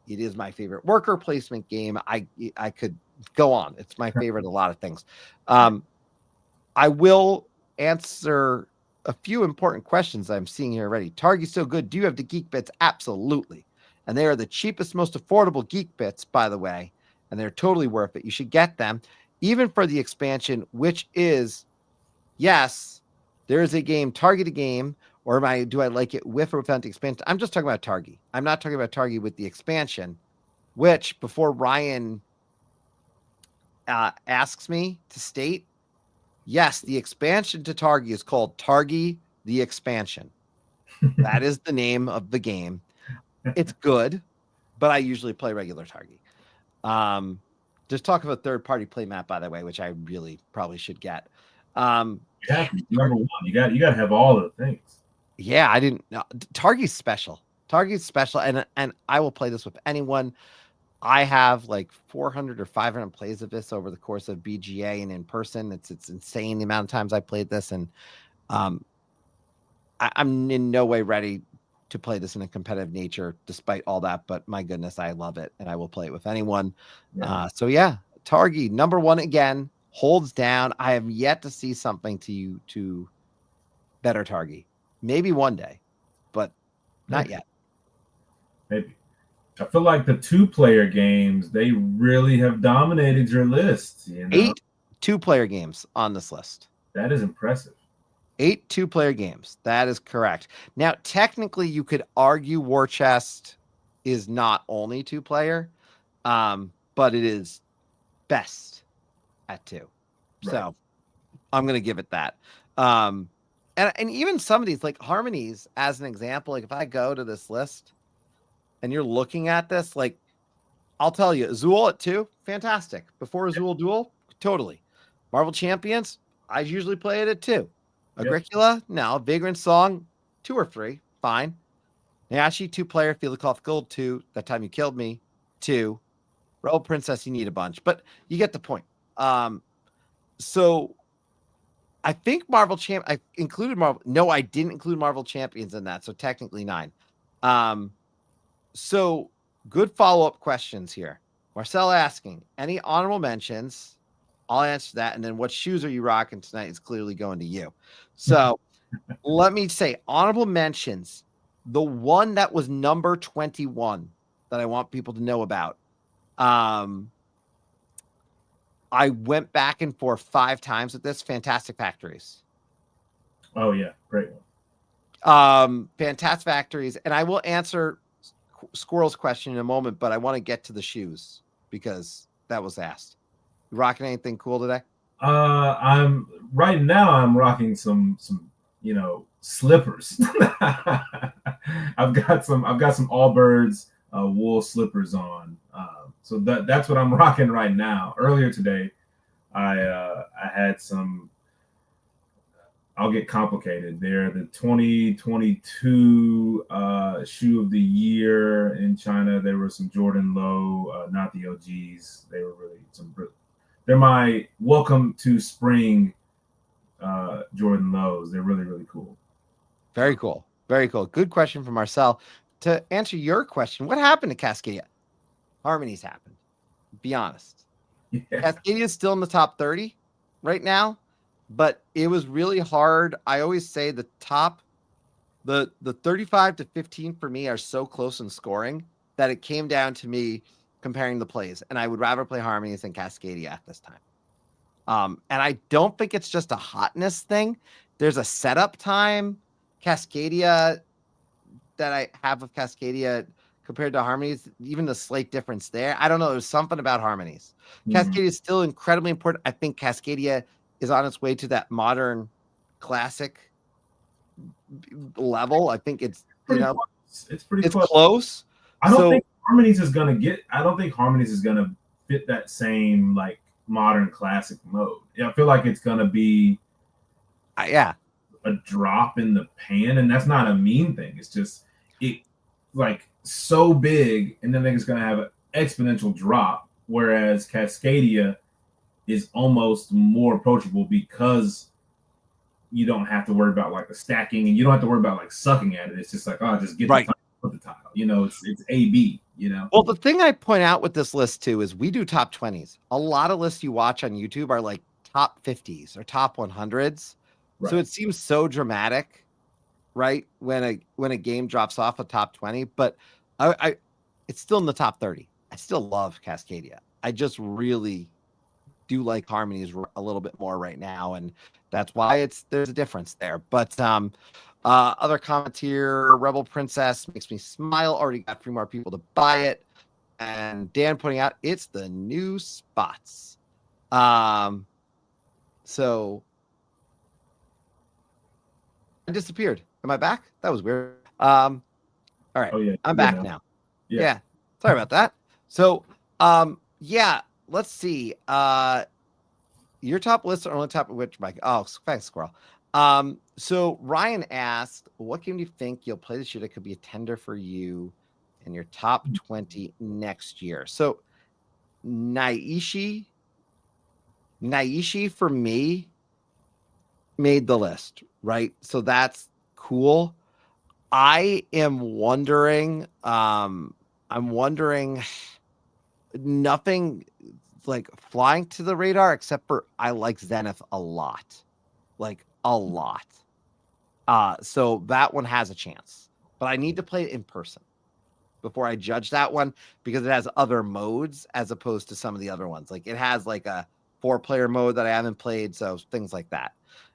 It is my favorite worker placement game. I could go on. It's my favorite, a lot of things. I will answer a few important questions I'm seeing here already. Targi's so good. Do you have the geek bits? Absolutely. And they are the cheapest, most affordable geek bits, by the way. And they're totally worth it. You should get them, even for the expansion, which is, yes, there is a game, Targi the game, or do I like it with or without the expansion? I'm just talking about Targi. I'm not talking about Targi with the expansion, which before Ryan asks me to state, yes, the expansion to Targi is called Targi the Expansion. That is the name of the game. It's good, but I usually play regular Targi. Just talk of a third-party play map, by the way, which I really probably should get. Number one, you got to have all the things. Yeah, I didn't know. Targi's special. Targi's special, and I will play this with anyone. I have like 400 or 500 plays of this over the course of BGA and in person. It's insane the amount of times I played this, and I'm in no way ready to play this in a competitive nature, despite all that. But my goodness, I love it, and I will play it with anyone. Yeah. So yeah, Targi, number one again, holds down. I have yet to see something to better Targi. Maybe one day, but not yet. Maybe. I feel like the 2-player games, they really have dominated your list. 8 2-player games on this list. That is impressive. 8 2-player games. That is correct. Now, technically, you could argue War Chest is not only 2-player, but it is best at 2. Right. So I'm going to give it that. And even some of these, like Harmonies, as an example, like if I go to this list and you're looking at this, like I'll tell you, Azul at 2, fantastic. Before Azul Duel, totally. Marvel Champions, I usually play it at 2. Agricola, no. Vagrantsong, 2 or 3, fine. Naishi, 2-player. Philosophical, 2. That Time You Killed Me, 2. Rebel Princess, you need a bunch, but you get the point. So I think I included Marvel. No, I didn't include Marvel Champions in that. So technically 9. So good follow-up questions here. Marcel asking, any honorable mentions? I'll answer that. And then what shoes are you rocking tonight is clearly going to you. So let me say honorable mentions. The one that was number 21 that I want people to know about. I went back and forth 5 times with this. Fantastic Factories. Oh, yeah. Great one. Fantastic Factories. And I will answer Squirrel's question in a moment, but I want to get to the shoes because that was asked. You rocking anything cool today? I'm rocking some slippers. I've got some Allbirds wool slippers on. So that's what I'm rocking right now. Earlier today, I had some. I'll get complicated. They're the 2022 shoe of the year in China. There were some Jordan Low, not the OGs. They were really they're my welcome to spring Jordan Lows. They're really, really cool. Very cool. Very cool. Good question from Marcel. To answer your question, what happened to Cascadia? Harmonies happened. Be honest. Yeah. Cascadia is still in the top 30 right now, but it was really hard. I always say the 35 to 15 for me are so close in scoring that it came down to me comparing the plays, and I would rather play Harmonies than Cascadia at this time. And I don't think it's just a hotness thing. There's a setup time Cascadia that I have with Cascadia compared to Harmonies, even the slight difference there. I don't know. There's something about Harmonies. Cascadia is still incredibly important. I think Cascadia is on its way to that modern classic level. I think it's pretty close. I don't think Harmonies is going to fit that same like modern classic mode. Yeah, I feel like it's going to be a drop in the pan, and that's not a mean thing. It's just like so big, and then it's going to have an exponential drop, whereas Cascadia is almost more approachable because you don't have to worry about like the stacking, and you don't have to worry about like sucking at it. It's just like, just get the tile. It's A-B, Well, the thing I point out with this list too is we do top 20s. A lot of lists you watch on YouTube are like top 50s or top 100s. So Right. it seems so dramatic, right? When a game drops off a top 20, but I it's still in the top 30. I still love Cascadia. I just really do like Harmonies a little bit more right now, and that's why there's a difference there. But other comment here, Rebel Princess makes me smile. Already got 3 more people to buy it, and Dan pointing out it's the new spots. So I disappeared. Am I back? That was weird. All right, Oh yeah. I'm Good back now. now. Yeah. Yeah, sorry about that. So, yeah, let's see. Your top list or only top of which, Mike? Oh, thanks, Squirrel. So Ryan asked, what game do you think you'll play this year that could be a tender for you in your top 20 next year? So Naishi for me made the list, right? So that's cool. I am wondering, I'm wondering nothing like flying to the radar except for I like Zenith a lot. Like a lot. So that one has a chance. But I need to play it in person before I judge that one because it has other modes as opposed to some of the other ones. Like it has like a 4-player mode that I haven't played, so things like that.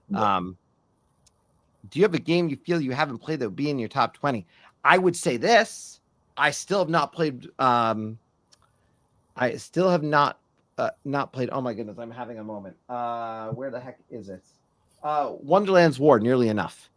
Yeah. Do you have a game you feel you haven't played that would be in your top 20? I would say this. I still have not played I still have not played. Oh my goodness, I'm having a moment. Where the heck is it? Wonderland's War, nearly enough.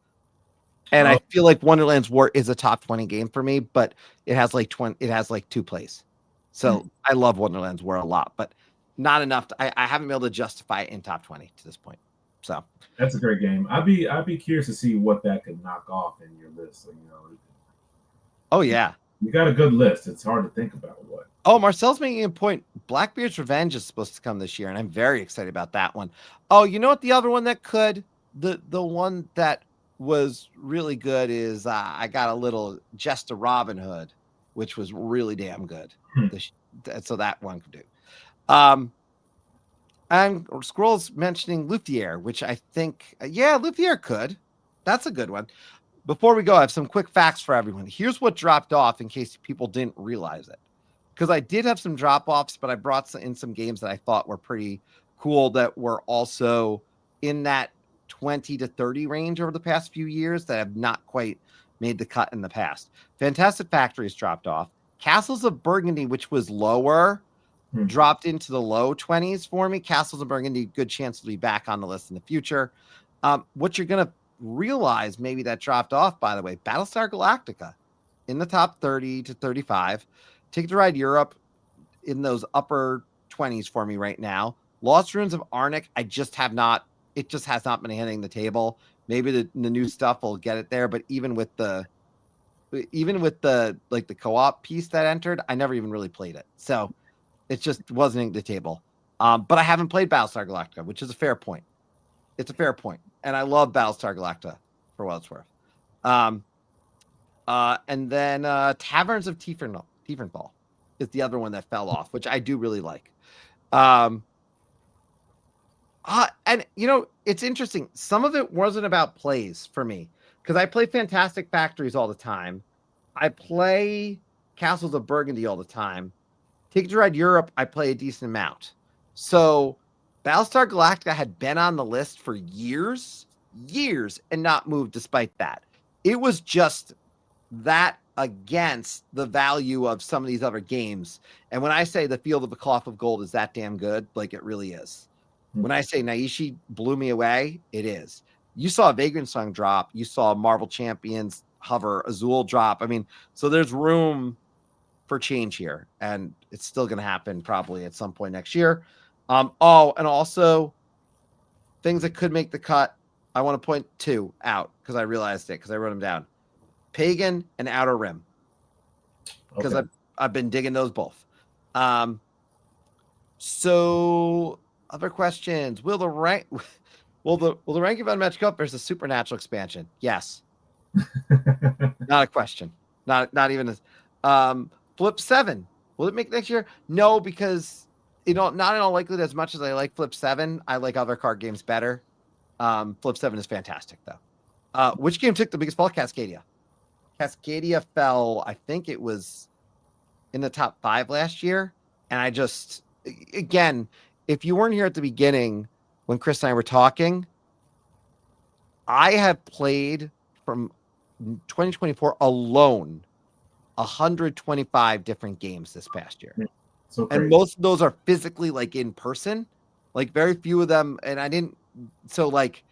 And I Oh, feel like Wonderland's War is a top 20 game for me, but it has like 20, it has like 2 plays. So I love Wonderland's War a lot, but not enough. I haven't been able to justify it in top 20 to this point. So that's a great game. I'd be curious to see what that could knock off in your list. So, oh yeah. you got a good list. It's hard to think about what. Oh, Marcel's making a point. Blackbeard's Revenge is supposed to come this year, and I'm very excited about that one. Oh, you know what? The other one that could, the one that was really good is I got a little Just a Robin Hood, which was really damn good. So that one could do. And Scrolls mentioning Luthier, which I think, yeah, Luthier could. That's a good one. Before we go, I have some quick facts for everyone. Here's what dropped off in case people didn't realize it. Because I did have some drop offs, but I brought in some games that I thought were pretty cool that were also in that 20 to 30 range over the past few years that have not quite made the cut in the past. Fantastic Factories dropped off. Castles of Burgundy, which was lower, dropped into the low 20s for me. Castles of Burgundy, good chance to be back on the list in the future. What you're going to realize maybe that dropped off, by the way, Battlestar Galactica in the top 30 to 35. Ticket to Ride Europe in those upper 20s for me right now. Lost Ruins of Arnik, it just has not been hitting the table. Maybe the new stuff will get it there, but even with the like the co-op piece that entered, I never even really played it. So it just wasn't hitting the table. But I haven't played Battlestar Galactica, which is a fair point. It's a fair point. And I love Battlestar Galactica for what it's worth. And then Taverns of Tiefenfall is the other one that fell off, which I do really like. And it's interesting. Some of it wasn't about plays for me because I play Fantastic Factories all the time. I play Castles of Burgundy all the time. Ticket to Ride Europe, I play a decent amount. So Battlestar Galactica had been on the list for years, and not moved despite that. It was just that against the value of some of these other games. And when I say the Field of the Cloth of Gold is that damn good, like it really is. When I say Naishi blew me away, it is. You saw a Vagrantsong drop. You saw Marvel Champions hover, Azul drop. I mean, so there's room for change here, and it's still going to happen probably at some point next year. And also things that could make the cut. I want to point 2 out because I realized it because I wrote them down. Pagan and Outer Rim, because I've been digging those both. So other questions: Will the rank of Unmatched go up? There's a supernatural expansion. Yes, not a question. Not even this. Flip 7. Will it make next year? No, because not in all likelihood. As much as I like Flip 7, I like other card games better. Flip 7 is fantastic, though. Which game took the biggest fall? Cascadia. Cascadia fell, I think it was in the top 5 last year. And I just, again, if you weren't here at the beginning when Chris and I were talking, I have played from 2024 alone 125 different games this past year. So and most of those are physically like in person, like very few of them. And I didn't, so like,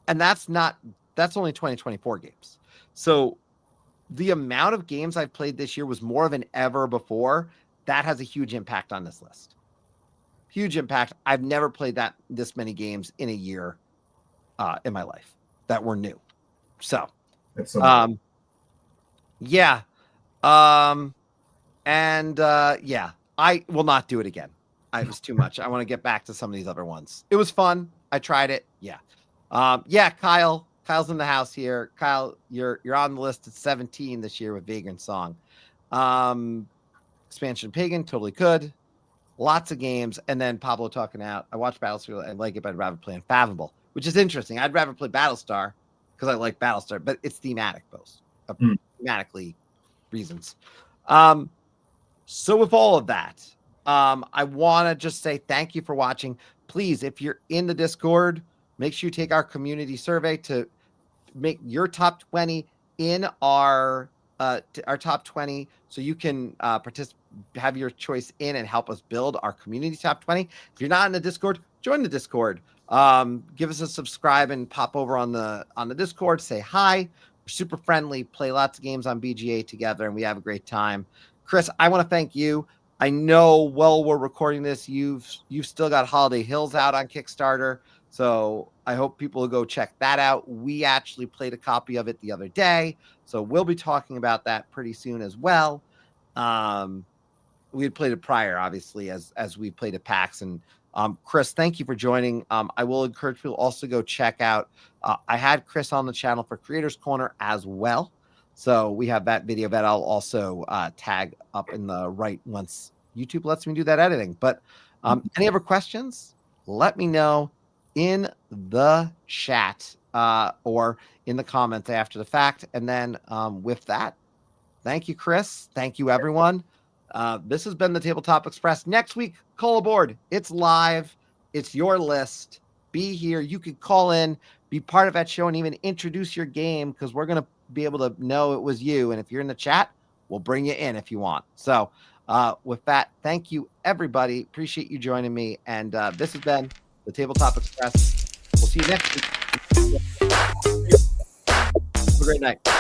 and that's only 2024 games. So the amount of games I've played this year was more than ever before. That has a huge impact on this list. Huge impact. I've never played this many games in a year in my life that were new. So, that's so yeah. Yeah, I will not do it again. It was too much. I want to get back to some of these other ones. It was fun. I tried it. Yeah. Yeah, Kyle's in the house here. Kyle, you're on the list at 17 this year with Vagrantsong. Expansion Pagan, totally could. Lots of games. And then Pablo talking out. I watched Battlestar. I like it, but I'd rather play Unfathomable, which is interesting. I'd rather play Battlestar because I like Battlestar, but it's thematic, both thematically reasons. So with all of that, I want to just say thank you for watching. Please, if you're in the Discord, make sure you take our community survey to make your top 20 in our top 20, so you can have your choice in and help us build our community top 20. If you're not in the Discord, join the Discord. Give us a subscribe and pop over on the Discord. Say hi. We're super friendly. Play lots of games on BGA together, and we have a great time. Chris, I want to thank you. I know while we're recording this, you've still got Holiday Hills out on Kickstarter, so I hope people will go check that out. We actually played a copy of it the other day, so we'll be talking about that pretty soon as well. We had played it prior, obviously, as we played at PAX. And Chris, thank you for joining. I will encourage people also go check out. I had Chris on the channel for Creators Corner as well. So we have that video that I'll also tag up in the right once YouTube lets me do that editing. But any other questions, let me know in the chat or in the comments after the fact. And then with that, thank you, Chris. Thank you, everyone. This has been the Tabletop Express. Next week, call aboard. It's live. It's your list. Be here. You can call in, be part of that show, and even introduce your game, because we're going to be able to know it was you. And if you're in the chat, we'll bring you in if you want. So with that, thank you, everybody. Appreciate you joining me. And this has been the Tabletop Express. We'll see you next week. Have a great night.